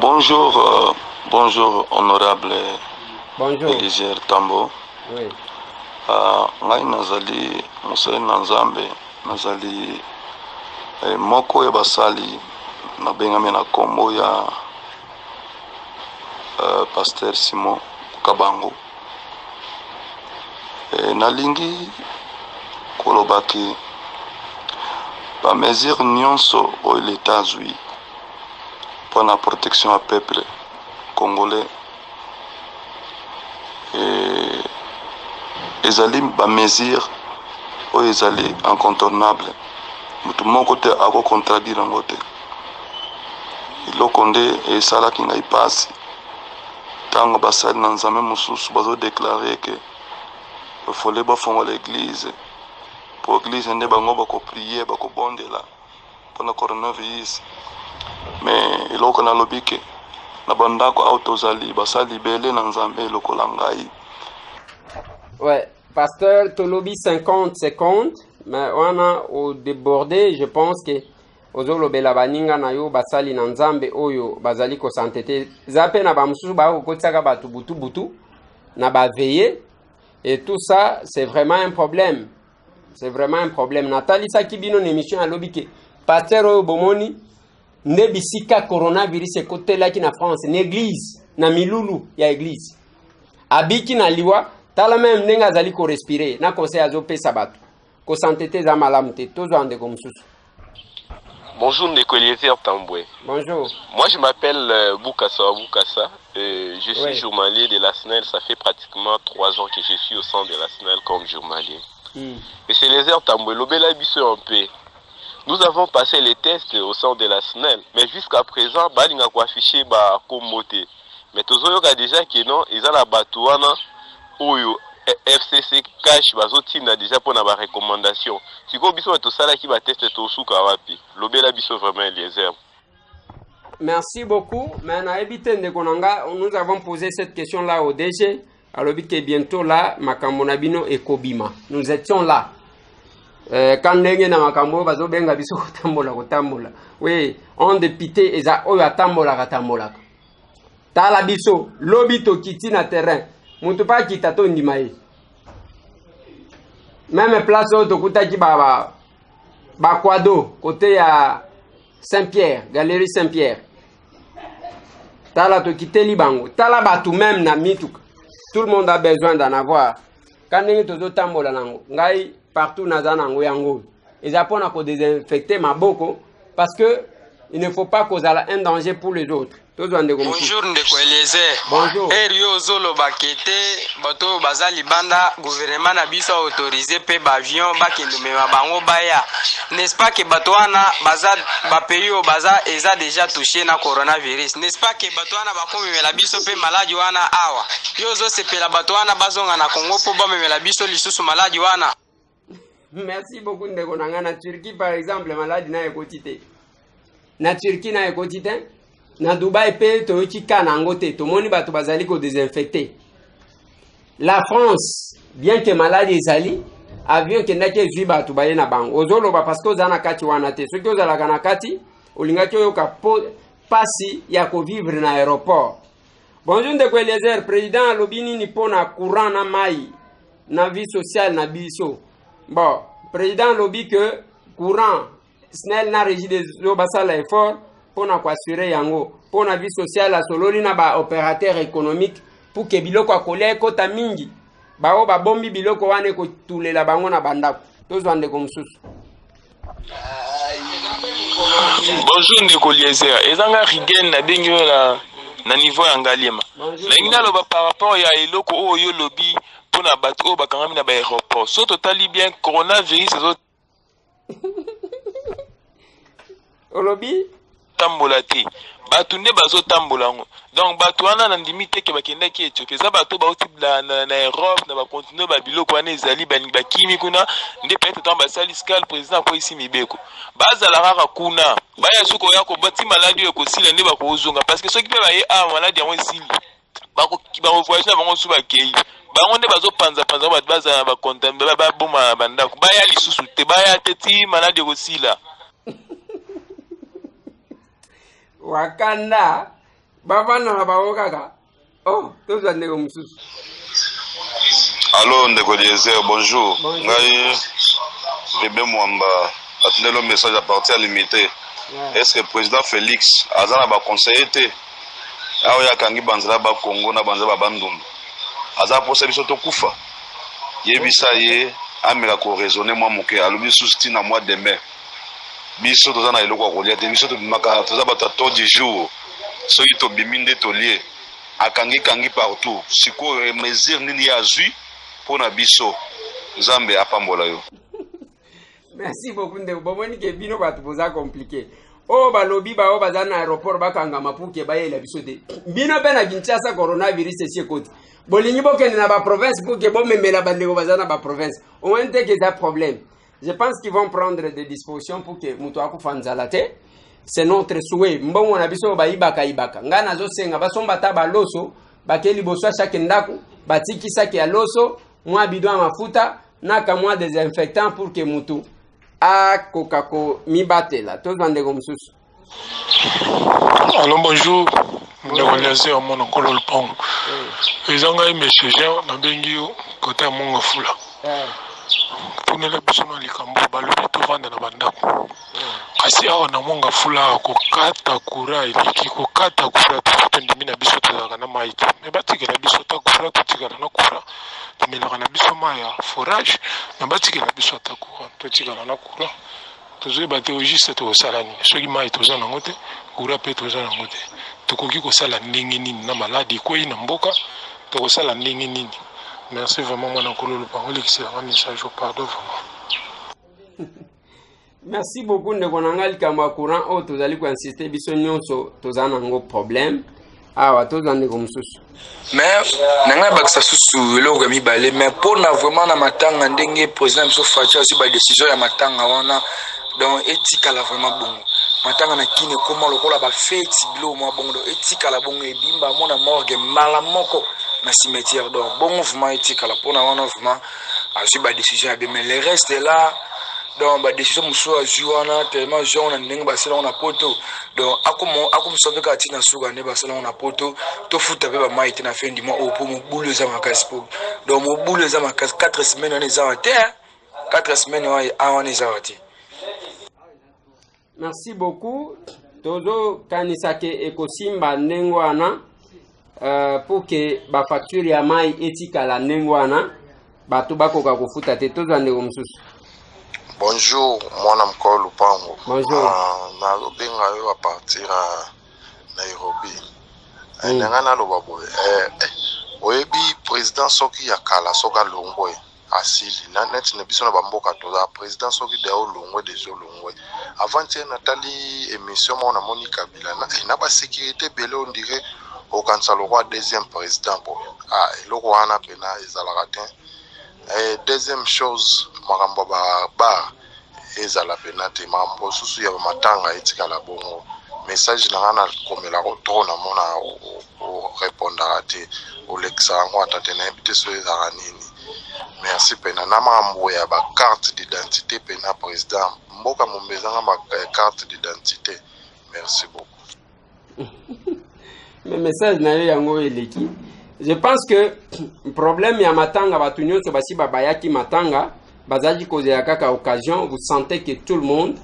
Bonjour honorable. Bonjour Eliezer Tambo. Oui. Ngai nazali Musai Nanzambe, nazali moko ya basali nabengami na kombo ya Pasteur Simon Kabango. Nalingi kolobaki ba mesure nyonso oyo l'État azwi pour la protection à peuple congolais ezali ba mesure oyo ezali incontournable, mutu moko te ako contradire yango te. Eloko nde esalaki ngai pasi ntango basali na nzambe mosusu bazodeklare ke efole bafongola l'église po église nde bango bakoprie bakobondela mpona coronavirus. Mais eloko nalobi ke na bandako awa tozali basali bele na nzambe lokola ngai. Ouais, pasteur tolobi 50-50, mais on a au débordé, je pense que ozolobela baninga na yo basali na nzambe oyo bazali ko santete zape na bamususu ba ko kotsaka batu butu na ba veiller, et tout ça c'est vraiment un problème. C'est vraiment un problème. Nathalie Sakibino émission à lobike pasteur oyo bomoni nde bisika coronavirus ekote laki na France n'église na milulu ya église abiki na liwa tala même ndenge azali ko respirer na conseil azopesa bato ko santete za malamu te tozo ande ko mususu. Bonjour Ndeko Eliezer Tamboué. Bonjour. Moi je m'appelle Boukassa. Je suis journalier de la SNEL. Ça fait pratiquement 3 ans que je suis au sein de la SNEL comme journalier. Et c'est Eliezer Tamboué. Lobela biso en paix. Nous avons passé les tests au sein de la SNEL. Mais jusqu'à présent, balinga ko affiché ba komote. Mais tozoyoka déjà que non, ils ont la batouana oyo FCC cash bazotina déjà pour na ba recommandation. Si ko biso to sala ki ba test to suka wapi. Lobela biso vraiment Eliezer. Merci beaucoup. Mais na ebite ndeko nanga, nous avons posé cette question là au DG. Alors que bientôt là makambo na bino ekobima. Nous étions là. Quand ndenge na makambo bazo benga biso kotambola. Oui, on dépité eza oyo atambola. Tala biso lobi to kiti na terrain. Mutu pa kita to ndima ye. Même place oyo tokutaki ba Kwado côté ya Saint-Pierre, Galerie Saint-Pierre. Tala to kiteli bango. Tala batu même na mituka. Tout le monde a besoin d'en avoir. Quand ndenge tozo tambola nango, ngai partout na zanango yango. Ezapona ko désinfecter maboko parce que il ne faut pas causer un danger pour les autres. Bonjour Ndeko Eliezer. Bonjour. Erio zolo bakete bato bazali banda gouvernement na biso autorisé pe ba avion ba kende mema bango baya. N'est-ce pas que bato wana baza ba pays o baza eza déjà touché na coronavirus. N'est-ce pas que bato wana ba komemela biso pe maladi wana awa. Yo zo sepela bato wana bazonga na Congo po ba memela biso lisusu maladi wana. Merci beaucoup Ndeko nanga na Turquie par exemple maladi na ekotite. Na Turquie na ekotite. Na Dubaï pe toyoki kana ngote to moni bato bazali ko désinfecter. La France bien que maladie ezali avion kendaki ezwi bato baye na bango ozoloba parce que ozana kati wana te soki ozalaka na kati olingaki oyoka pasi ya ko vivre na aéroport. Bonjour Ndeko Eliezer, président alobi nini pona courant na mai na vie sociale na biso. Bon, président alobi que courant SNEL na régie des basala effort pour na assurer yango pour na vie sociale la sololi na ba opérateur économique pour que biloko akole kota mingi ba o ba bombi biloko wane ko tulela bango na bandako tozwande ko mususu. Bonjour Ndeko Eliezer, ezanga rigen na bengi na niveau ya ngalema na ngina loba par rapport ya eloko oyo lobby pour na bato o bakangami na ba aéroport so totali bien coronavirus ezo olobi tambola te bato nde bazotambola ngo donc bato wana na ndimi te ke bakendaki Ethiopie eza bato bauti na Europe na bakontinue babiloko wana ezali bakimi kuna nde peut-être ntango basali scale président po isi mibeko bazala kaka kuna baya suko ya kobati maladi oyo ekosila nde bakozonga parce que soki mpe baye awa maladi yango esili bakovoyage na bango su bakei bango nde bazopanzapanza bato bazala na bakontamine baboma bandako baya lisusu te baya te ti maladi ekosila. Wakanda bavana na baokaka oh tozande ko mususu. Allô Ndeko Eliezer, bonjour. Ngai Rebe Mwamba le message à partir limité. Est-ce que le président Félix Azana va conseiller te Aoya Kangi Banzala ba Congo na Banzala Bandum Aza pour ça biso to kufa Yebisa ye amela ko raisonner moi moke alobi sousti na mois de mai biso tozana eloko ko lia te biso to maka tozaba ta to du jour soki to biminde to lié akangi kangi partout siko mesure nini ya zui pour na biso Nzambe apambola yo. Merci beaucoup de bomoni ke bino batu boza compliqué. O balobi ba o bazana aéroport bakanga mapuke baye la biso de. Bino bena Kinshasa coronavirus esi koti. Bolingi bokene na ba province pour que bomemela bandeko bazana ba province. On ente que ça problème. Je pense qu'ils vont prendre des dispositions pour que mutu akufa nzala te. C'est notre souhait. Mbongo na biso ba ibaka. Ngana zo senga basomba ta ba loso bakeli boswa chaque ndaku batiki saki ya loso mwa bidon mafuta naka mwa désinfectant pour que mutu a kokako mibatela to vande comme sous. Alors bonjour, nous laissez au mon oncle le pont. Ils ont gagné monsieur Jean na bengio côté mon fula. Pour ne la personne li kambo balobi to vanda na bandako. Kasi awa na monga fula ko kata kura iliki ko kata kura to ndimi na biso to na maiti. Me batiki na biso ta kura to tika na kura. Mais le cannabis maya forage na batiki na biso ta kura to tika na kura. Tozo ba théologie c'est au salani. Soki mai toza na ngote, kura pe toza na ngote. Tokoki ko sala ndenge nini na maladi ko ina mboka, to ko sala ndenge nini. Merci vraiment mon oncle le parole qui c'est un message au pardon vraiment. Merci beaucoup de konangali kama courant o tozali ko insister biso nyonso tozana ngo problème. Awa tozande ko mususu. Mais nanga bakisa susu eloko mibale mais pona vraiment na matanga ndenge président biso Facha aussi ba décision ya matanga wana donc éthique la vraiment bon. Matanga na kine comment lokola ba fête bilo mo bon do éthique la bon ebimba mona morgue mala moko na cimetière donc bon mouvement éthique la pona wana vraiment aussi ba décision ya bien mais le reste là donc ba décision muso ajuana tellement jaune ndenge ba sala na poto donc akomo sauver ka tina suka ne ba sala na poto to futa pe ba maite na fin du mois au pour mo boule za makasi po donc mo boule za makasi 4 semaines on est en terre 4 semaines on est en terre. Merci beaucoup. Todo kanisake ekosimba nengwana pour que ba facture ya mai etika la nengwana bato bakoka kofuta te tozande ko mususu. Bonjour, mwana mkolo Lupango. Bonjour. Na lobenga yo a partir à Nairobi. Nanga na loba boye. Oyebi président soki ya kala soka longwe asili na net ne biso na bamboka to la président soki de longwe dejo longwe. Avant-hier Nathalie émission mona Monica Bilana na ba sécurité belé on dirait au kansa le roi deuxième président bo. Le roi na pena ezalaka te. Deuxième chose makambo ba ezala penate mambo susu ya matanga etika la bongo message na ngana komela ko tona mona o répondre te o lexa ngo atate na ebite so ezala nini. Merci pena na mambo ya ba carte d'identité pena président mboka mombezanga ma carte d'identité. Merci beaucoup. Mais message na yo yango eleki. Je pense que le problème ya matanga batu nyonso basi babayaki matanga bazaji koze ya kaka occasion vous sentez que tout le monde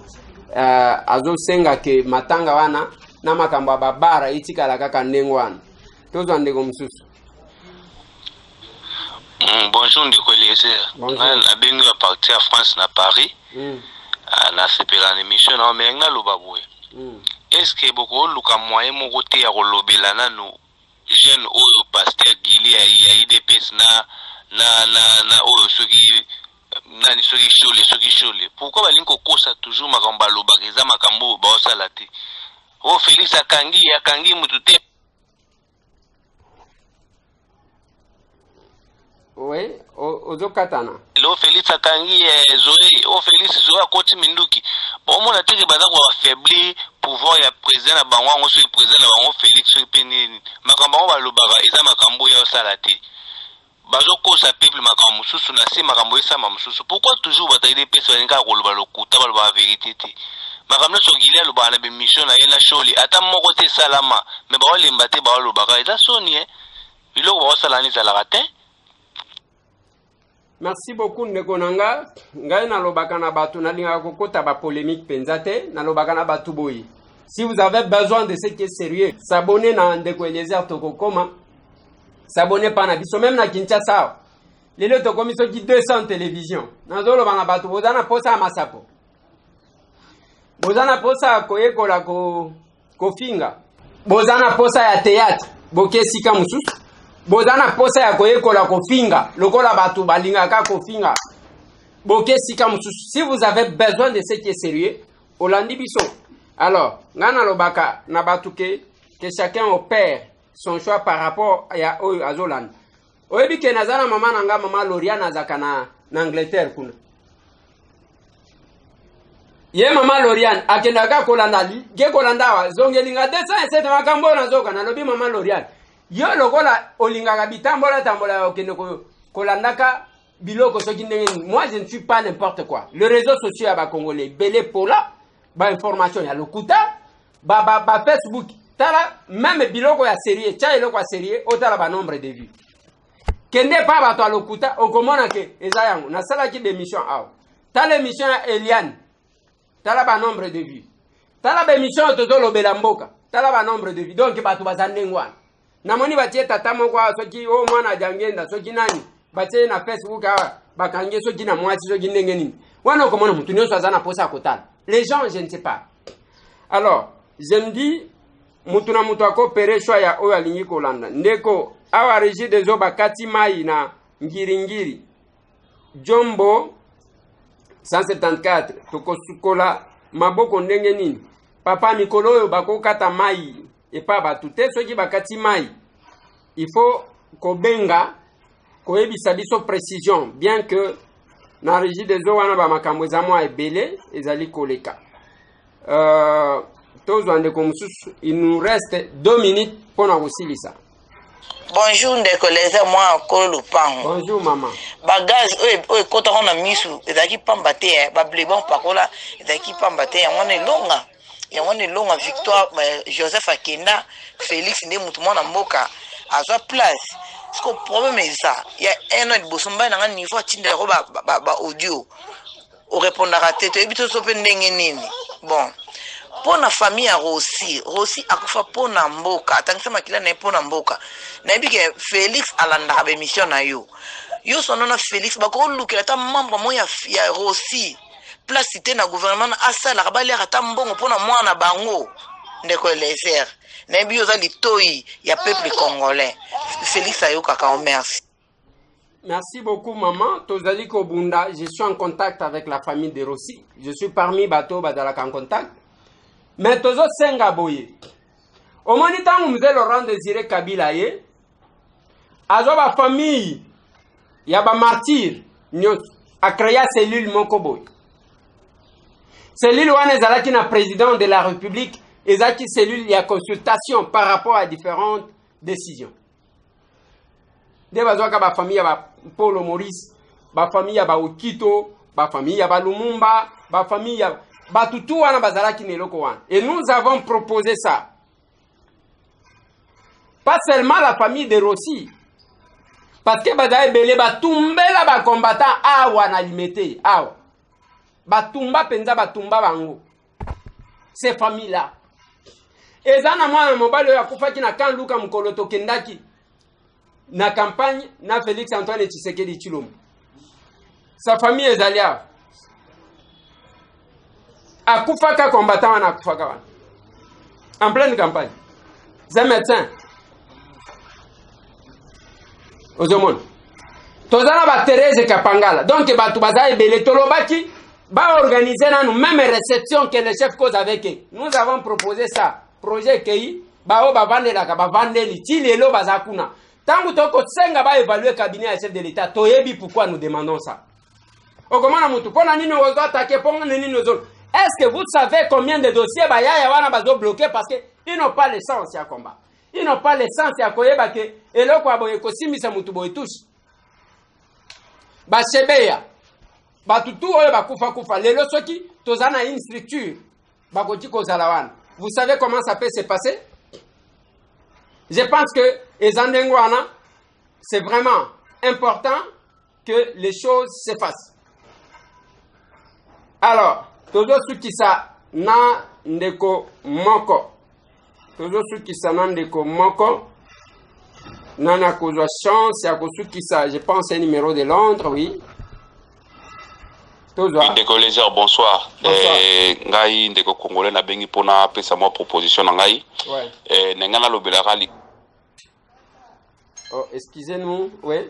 azo senga que matanga wana na makambo babara itika la kaka ndengo wana tozo ndeko mususu. Bonjour ndiko Eliezer. Na bengi à partir à France na Paris. Na sepela émission na menga lobaboye. Est-ce que beaucoup luka moyen mo côté ya kolobela nanu jeune oyo pasteur Gili ya IDPS na oyo soki nani soki shole pourquoi balinko kosa toujours makambo alobaka eza makambo baosala te o Félix akangi mutu te. Oui, ozokatana lo Félix akangi Zoé akoti minduki bomona teke baza ko affaiblir pouvoir ya président na bango ngo soki président na bango Félix soki penini makambo ngo balobaka eza makambo ya osala te bazokosa peuple makambo mosusu na se makambo esama mosusu pourquoi toujours bataide pesa balinga koloba lokuta baloba la vérité te makambo nyonso Gili alobaka na bemission na ye na sholi ata moko te esalama me baolemba te baolobaka eza soni biloko baosala ni ezalaka te. Merci beaucoup Nekonanga. Ngai na lobaka na batu na linga kokota ba polémique penzate na lobaka na batu boyi. Si vous avez besoin de ce qui est sérieux, s'abonnez na Ndeko Eliezer Tokokoma. S'abonnez pas na biso même na Kinshasa. Lelo tokomi so ki 200 télévision. Nazolo bana batu bozana posa masapo. Bozana posa koyekola ko finga. Bozana posa ya théâtre. Bokesika mususu. Bozana posa ya koyekola ko finga. Lokola batu balingaka ko finga. Bokesika mususu. Si vous avez besoin de ce qui est sérieux, Olandi biso. Alors, ngana lobaka na batu que chacun opère son choix par rapport à Azolan. Oyebi ke nazana mama nanga mama Loriana zakana na Angleterre kuna. Ye mama Loriane akendaka kolanda li, ge kolanda wa zongelinga 207 makambo na zoka na lobi mama Loriane. Yo lokola olingaka bitambola tambola okende kolandaka biloko soki ndenge. Moi je ne suis pas n'importe quoi. Le réseau social ya ba congolais belé pola ba information ya lokuta ba Facebook tala même biloko ya série cha eloko ya série otala ba nombre de vues. Kende pa ba to lokuta okomona ke eza yango na sala ki d'émission aw. Tala émission ya Eliane. Tala ba nombre de vues. Tala ba émission tozolo belamboka. Tala ba nombre de vues. Donc batu bazandengwa. Na moni batie tata moko soki o mwana jangenda soki nani batie na Facebook awa bakange soki na mwasi soki ndenge nini. Wana okomona mutu nyonso azana posa kotala. Les gens je ne sais pas. Alors, je me dis mutu na mutu akopere choix ya oyo alingi kolanda. Ndeko awa régie des eaux bakati mai na ngiringiri. Jombo 174 tokosukola maboko ndenge nini. Papa mikolo oyo bakokata mai epa batute soki bakati mai. Il faut kobenga koyebisa biso précision bien que na régie des eaux wana ba makambo za mwa ebele ezali koleka. Il nous reste 2 minutes pour nous silisa. Bonjour Ndeko Eliezer moi Kolo Lupango. Bonjour maman. Bagage oyo kota na misu ezaki pamba te ba blebon pakola ezaki pamba te yango longa Victoire Joseph Akenda Félix nde mutu mwana mboka azwa place. Ce que problème est ça. Il y a un an de bosomba na niveau tinde ko ba audio. O répondre à tête et bito sope ndenge nini. Bon. Pour la famille à Rossi akufa pour na mboka atangisa makila na pour na mboka. Na bi ke Félix alanda ba mission na yo. Yo sonona Félix ba ko lukela ta membre mo ya Rossi. Place cité na gouvernement asala ba lera ta mbongo pour na mwana bango. Ndeko Eliezer. Na bi yo za litoi ya peuple congolais. Félix Ayoka, merci. Merci beaucoup maman. Tozali Kobunda, je suis en contact avec la famille de Rossi. Je suis parmi bateau badalaka en contact. Mais tozo senga boye. Au monitant mzee Laurent Désiré Kabila ye. Azo ba famille ya ba martyr nyos a créé cellule moko boye. Cellule wana ezalaki na président de la République ezaki cellule ya consultation par rapport à différentes décisions. De bazwaka ba famille ya ba Paulo Maurice, ba famille ya ba Okito, ba famille ya ba Lumumba, ba famille ya ba tutu wana bazalaki neloko wana. Et nous avons proposé ça. Pas seulement la famille de Rossi. Parce que badaye belé ba tumbela ba combattant awa na limité, awa. Ba tumba penza ba tumba bango. Ces familles là. Ezana mwana mobali ya kufaki na kan Luka Mkoloto kendaki. Na campagne na Félix Antoine Tshisekedi Tshilombo. Sa famille ezalia. Akufaka combattant na akufaka wana. En pleine campagne. C'est médecin. Ozomon. Tozana ba Thérèse Kapangala. Donc batu bazaye belé tolobaki ba organiser nanu même réception que le chef cause avec eux. Nous avons proposé ça. Projet KI ba o ba vandela ka ba vandeli ti lelo bazakuna. Tangu toko senga ba évaluer cabinet à chef de l'État, toyebi pourquoi nous demandons ça. Okomana mutu pona nini ozo attaquer pona nini ozo. Est-ce que vous savez combien de dossiers ba ya wana bazo bloquer parce que ils n'ont pas l'essence ya combat. Ils n'ont pas l'essence ya koyeba ke eloko aboye kosimisa mutu boye tous. Ba shebeya. Ba tutu oyo ba kufa lelo soki tozana une structure ba koti ko zalawana. Vous savez comment ça peut se passer? Je pense que Ezandengwana, c'est vraiment important que les choses s'effacent. Alors, toujours ceux qui ça na ndeko moko. Toujours ceux qui ça na ndeko moko. Nana kozwa chance ya kosu qui ça, je pense un numéro de Londres, oui. Oui, ndeko Lézard, bonsoir. Ngai ndeko congolais na bengi pona pesa moi proposition na ngai. Ouais. Nengana lobelaka li. Oh, excusez-nous, oui.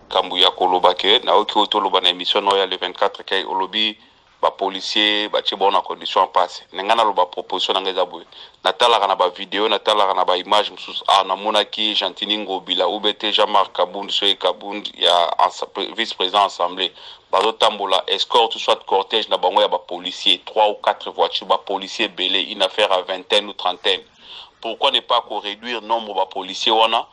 Kambuya koloba ke na oki otoloba na émission no ya le 24 kay olobi ba policier ba tshebo na condition passe. Nengana loba proposition na ngai za boye. Natala kana ba vidéo, natala kana ba image mususu na monaki Gentini Ngobila ubete Jean-Marc Kabundi soye Kabundi ya vice-président assemblée. Bazo tambola escorte soit cortège na bango ya ba policiers 3 ou 4 voitures ba policiers belé une affaire à vingtaine ou trentaine. Pourquoi ne pas réduire nombre ba policiers wana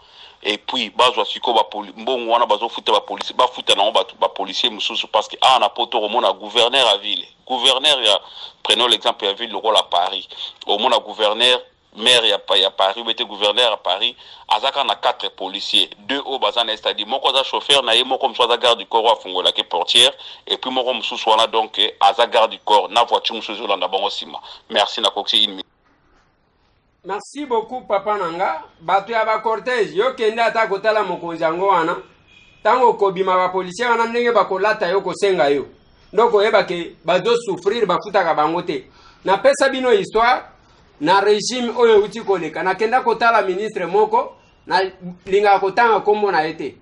et puis bazo siko ba mbongo wana bazo futa ba policiers ba futa na ba policiers mususu parce que na poto au mona gouverneur à ville. Gouverneur ya prenons l'exemple ya ville le rôle à Paris. Au mona gouverneur maire ya Paris ou était gouverneur à Paris azaka na 4 policiers 2 au bazana c'est-à-dire moko za chauffeur na ye moko mso za garde du corps wa fungola ke portière et puis moko msusu wana donc aza garde du corps na voiture msusu landa bango sima. Merci na koksi une. Merci beaucoup papa nanga bato ya ba cortège yo kende ata kotala mokonzi yango wana tango kobima ba policier wana ndenge bakolata yo kosenga yo ndoko yeba ke bazo souffrir bafutaka bango te na pesa bino histoire na régime oyo uti koleka na kenda kotala ministre moko na linga kotanga kombo na été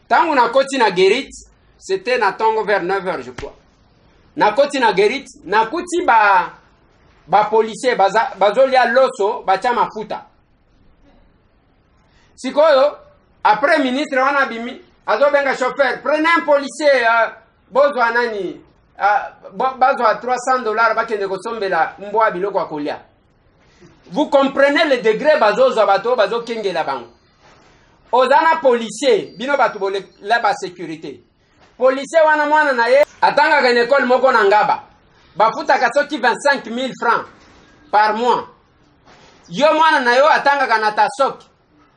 tango na koti na Guérit c'était na tango vers 9h je crois na koti na Guérit na kuti ba policier bazolia loso bacha mafuta sikoyo après ministre wana bimi azobenga chauffeur prenez un policier bozwa nani bazwa $300 bakende kosombela mbwa biloko akolia. Vous comprenez le degré bazozo bato bazo kengela bango. Ozana policier bino bato bole la ba sécurité. Policier wana mwana na ye atanga ka école moko na ngaba. Bafuta kasoki 25,000 francs par mois. Yo mwana na yo atanga ka na tasok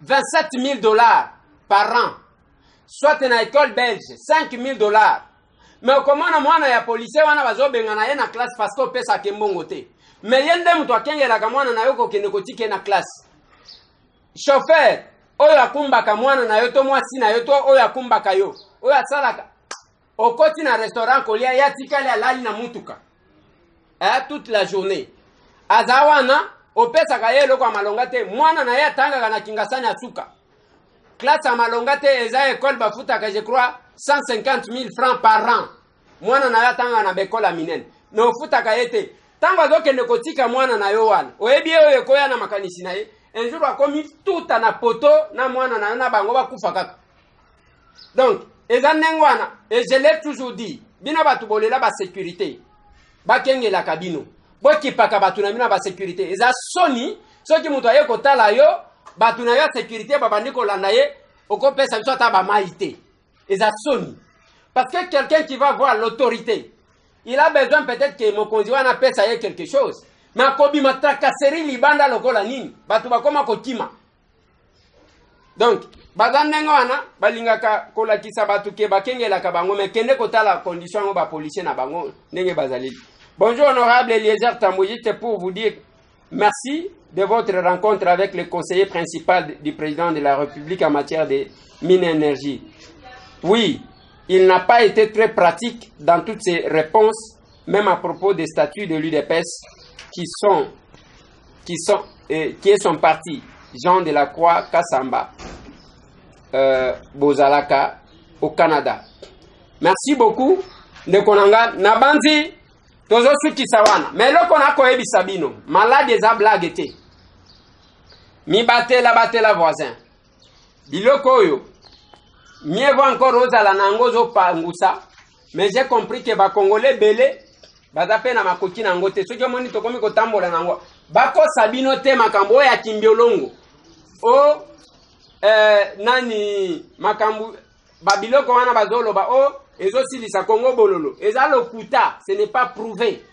$27,000 par an. Soit na école belge $5,000. Mais comment na mwana ya policier wana bazo benga na ye na classe parce que pesa kembongo te. Mais yende mtu akengela ka mwana na yo ko kende kotike na classe. Chauffeur oyo akumbaka mwana na yo to mwasi na yo to oyo akumbaka yo. Oyo asalaka okoti na restaurant kolia ya tikali alali na mutuka. Toute la journée. Azawana opesa ka yelo kwa malonga te mwana na ye atanga na kingasani asuka. Classe à malonga te eza école bafuta ka je crois 150,000 francs par an. Mwana na ya tanga na bekola minene. No futa ka yete. Tango azokende kotika mwana na yo wana. Oyebi oyo koya na makanisi na ye. Un jour akomi tout na poto na mwana na bango bakufa kaka. Donc, eza nengwana, et je l'ai toujours dit, bina batu bolela ba sécurité. Bakenge la kabino. Boki paka batu na bina ba sécurité. Eza soni, soki mutu aye kotala yo, batu na yo sécurité babandi kolanda ye, oko pesa biso ata ba maïté. Eza soni. Parce que quelqu'un qui va voir l'autorité, il a besoin peut-être que mokonzi wana pesa ye quelque chose. Mais akobi matakaseri libanda lokola nini? Batu bakoma kotima. Donc, bazandenga wana balingaka kolakisa batu ke bakengela ka bango mais kende kotala condition ngo ba policier na bango ndenge bazali. Bonjour honorable Eliezer Tambouji, c'est pour vous dire merci de votre rencontre avec le conseiller principal du président de la République en matière de mines et énergie. Oui, il n'a pas été très pratique dans toutes ses réponses, même à propos des statuts de l'UDPS qui est son parti, Jean Delacroix Kassamba, Bozalaka, au Canada. Merci beaucoup. Ndekonanga Nabanzi, tozo suki sawana. Mais là qu'on a koyebi sabino, malade des blague te. Mi batela voisin. Biloko yo. Mieux vaut encore ozala nangozo pangusa. Mais j'ai compris que ba Congolais belé bazape na makoki nango te. Soki moni tokomi kotambola nango. Bako sabino te makambo ya kimbiolongo. O nani makambu babiloko wana bazoloba o ezosilisa Congo bololo. Eza lokuta, ce n'est pas prouvé.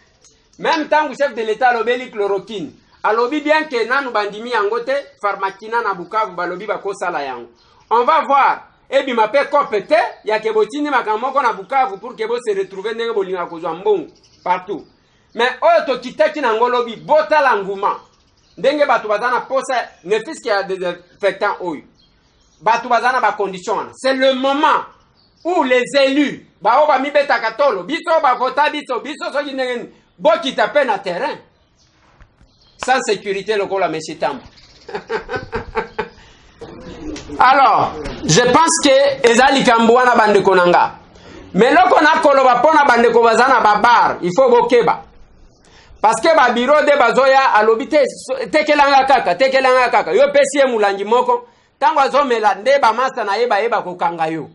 Même tant que chef de l'État lobeli chloroquine. Alobi bien que nanu bandimi yango te, pharmakina na Bukavu balobi bako sala yango. On va voir. et bi ma pe kopete ya ke botini makamoko na Bukavu pour que bo se retrouver ndenge bolinga kozwa mbongo partout. Mais oyo to kitaki na ngolobi bota la nguma ndenge batu bazana posa ne fils qui a des désinfectants oyo batu bazana ba condition. C'est le moment où les élus ba oba mi beta katolo biso ba vota biso so ndenge bo kitape na terrain sans sécurité lokola monsieur Tambo. Alors, je pense que ezali kambuana bande konanga. Mais loko na koloba pona bande ko bazana babar, il faut bokeba. Parce que ba bureau de bazoya alobite tekelanga kaka. Yo pesi mulangi moko, tango azomela nde ba master na yeba ko kanga yo.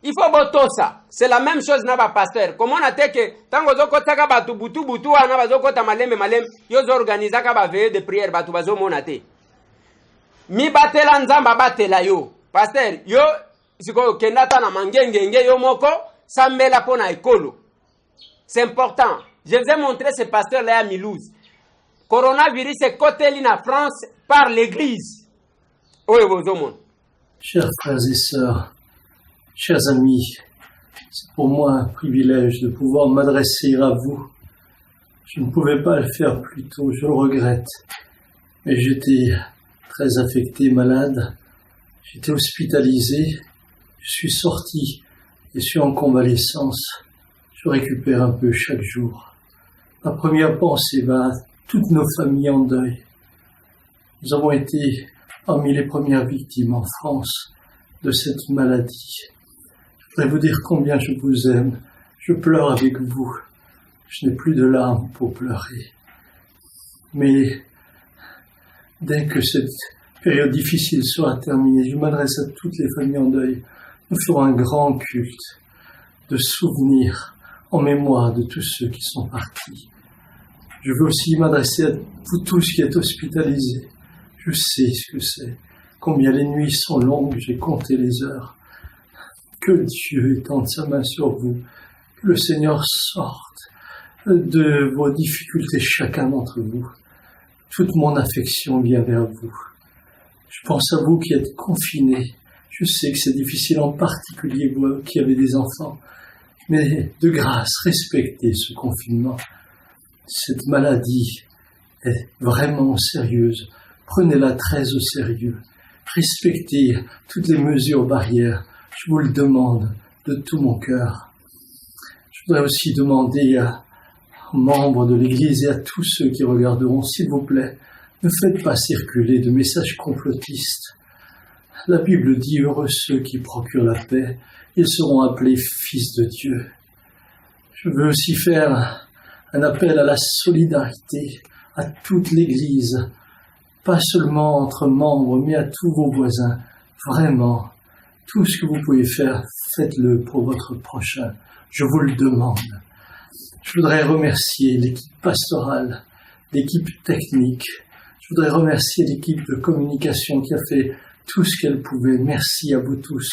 Il faut botosa. C'est la même chose na ba pasteur. Comment on a teke tango zokotaka batu butu ana bazokota malembe yo zo organiser ka ba veille de prière batu bazo monate. Mi batela nzamba batela yo. Pasteur, yo siko kendata na mangengenge yo moko sambela pona ekolo. C'est important. Je vous ai montré ce pasteur là à Milouz. Coronavirus est coté en France par l'église. Oui, vos hommes. Chers frères et sœurs, chers amis, c'est pour moi un privilège de pouvoir m'adresser à vous. Je ne pouvais pas le faire plus tôt, je le regrette. Mais j'étais très affecté, malade. J'étais hospitalisé. Je suis sorti et suis en convalescence. Je récupère un peu chaque jour. Ma première pensée va à toutes nos familles en deuil. Nous avons été parmi les premières victimes en France de cette maladie. Je voudrais vous dire combien je vous aime. Je pleure avec vous. Je n'ai plus de larmes pour pleurer. Mais dès que cette période difficile sera terminée, je m'adresse à toutes les familles en deuil. Nous ferons un grand culte de souvenirs en mémoire de tous ceux qui sont partis. Je veux aussi m'adresser à vous tous qui êtes hospitalisés. Je sais ce que c'est, combien les nuits sont longues, j'ai compté les heures. Que Dieu étende sa main sur vous, que le Seigneur sorte de vos difficultés chacun d'entre vous. Toute mon affection vient vers vous. Je pense à vous qui êtes confinés. Je sais que c'est difficile, en particulier vous qui avez des enfants. Mais de grâce, respectez ce confinement. Cette maladie est vraiment sérieuse. Prenez-la très au sérieux. Respectez toutes les mesures barrières. Je vous le demande de tout mon cœur. Je voudrais aussi demander aux membres de l'Église et à tous ceux qui regarderont, s'il vous plaît, ne faites pas circuler de messages complotistes. La Bible dit « Heureux ceux qui procurent la paix, ils seront appelés fils de Dieu ». Je veux aussi faire un appel à la solidarité, à toute l'Église, pas seulement entre membres, mais à tous vos voisins. Vraiment, tout ce que vous pouvez faire, faites-le pour votre prochain. Je vous le demande. Je voudrais remercier l'équipe pastorale, l'équipe technique. Je voudrais remercier l'équipe de communication qui a fait tout ce qu'elle pouvait. Merci à vous tous,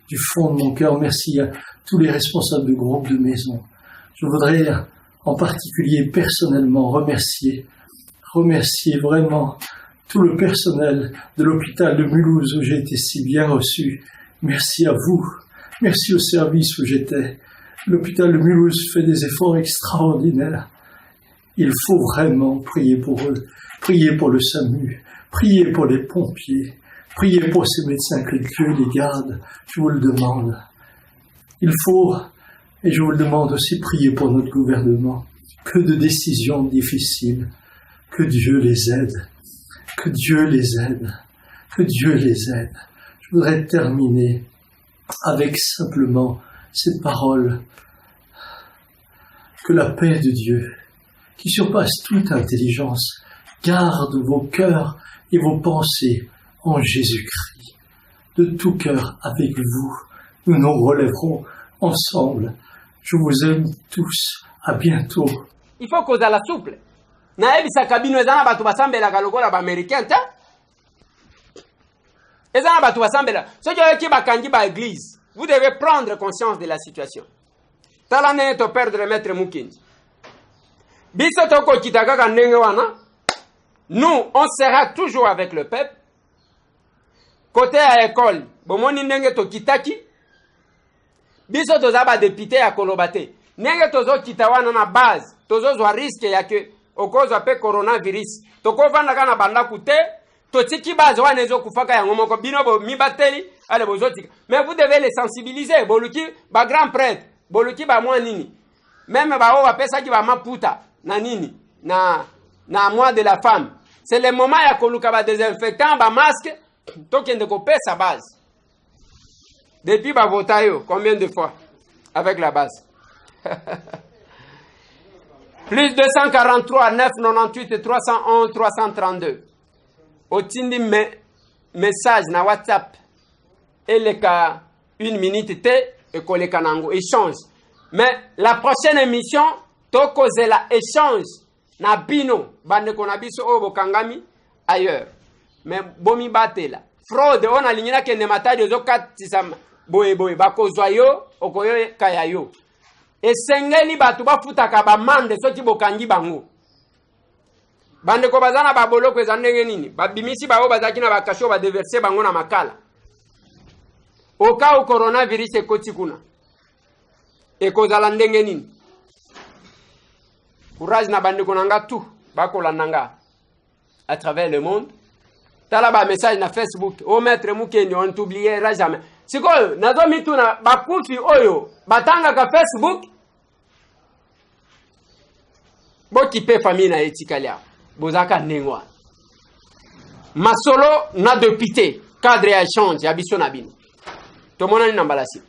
du fond de mon cœur. Merci à tous les responsables de groupes de maison. Je voudrais en particulier personnellement remercier vraiment tout le personnel de l'hôpital de Mulhouse où j'ai été si bien reçu. Merci à vous, merci au service où j'étais. L'hôpital de Mulhouse fait des efforts extraordinaires. Il faut vraiment prier pour eux, prier pour le SAMU, prier pour les pompiers, prier pour ces médecins, que Dieu les garde, je vous le demande. Il faut, et je vous le demande aussi, prier pour notre gouvernement. Que de décisions difficiles, que Dieu les aide, que Dieu les aide, que Dieu les aide. Je voudrais terminer avec simplement cette parole. Que la paix de Dieu, qui surpasse toute intelligence, garde vos cœurs et vos pensées en Jésus-Christ. De tout cœur avec vous, nous nous relèverons ensemble. Je vous aime tous. À bientôt. Il faut qu'on ait la souple. Naebisa kabino ezana batu basambela kalokola ba américain ta. Ezana batu basambela. Ceux qui bakangi ba église, vous devez prendre conscience de la situation. Talane to perdre maître Mukinji. Biso toko kitaka kanenge wana. Nous, on sera toujours avec le peuple. côté à école bomoni ndenge to kitaki biso toza ba député ya kolobate ndenge tozo kitawana na base tozo zwa risque ya que okozwa pe coronavirus tokovanda kana banda kute totiki base wana ezo kufaka yango moko bino bo mibateli ale bozotika mais vous devez les sensibiliser boluki ba grand prêtre boluki ba mwa nini même ba o pesa ki ba maputa na nini na mois de la femme c'est le moment ya koluka ba désinfectant ba masque tokende ko pesa base depuis ba votayo combien de fois avec la base plus 243 998 311 332 otindi message na WhatsApp eleka 1 minute te ekoleka nango échange mais la prochaine émission tokozela échange na bino bande kona biso o bokangami ailleurs mais bomi batela fraude on alignina ke ne matadi zo katisa boye bakozwa yo okoyo kaya yo esengeli batu bafutaka bamande soki bokangi bango bande ko bazana baboloko ezandenge nini babimisi bao bazaki na bakasho ba déverser bango na makala oka o coronavirus ekoti kuna ekozala ndenge nini courage na bande konanga tout bakolandanga à travers le monde tala ba message na Facebook o maître Mukeni on t'oubliera jamais sikoyo nazo mituna bakufi oyo batanga ka Facebook bokipe famille na etikalia bozaka nengwa masolo na député cadre ya échange ya biso na bino tomona ni na mbalasi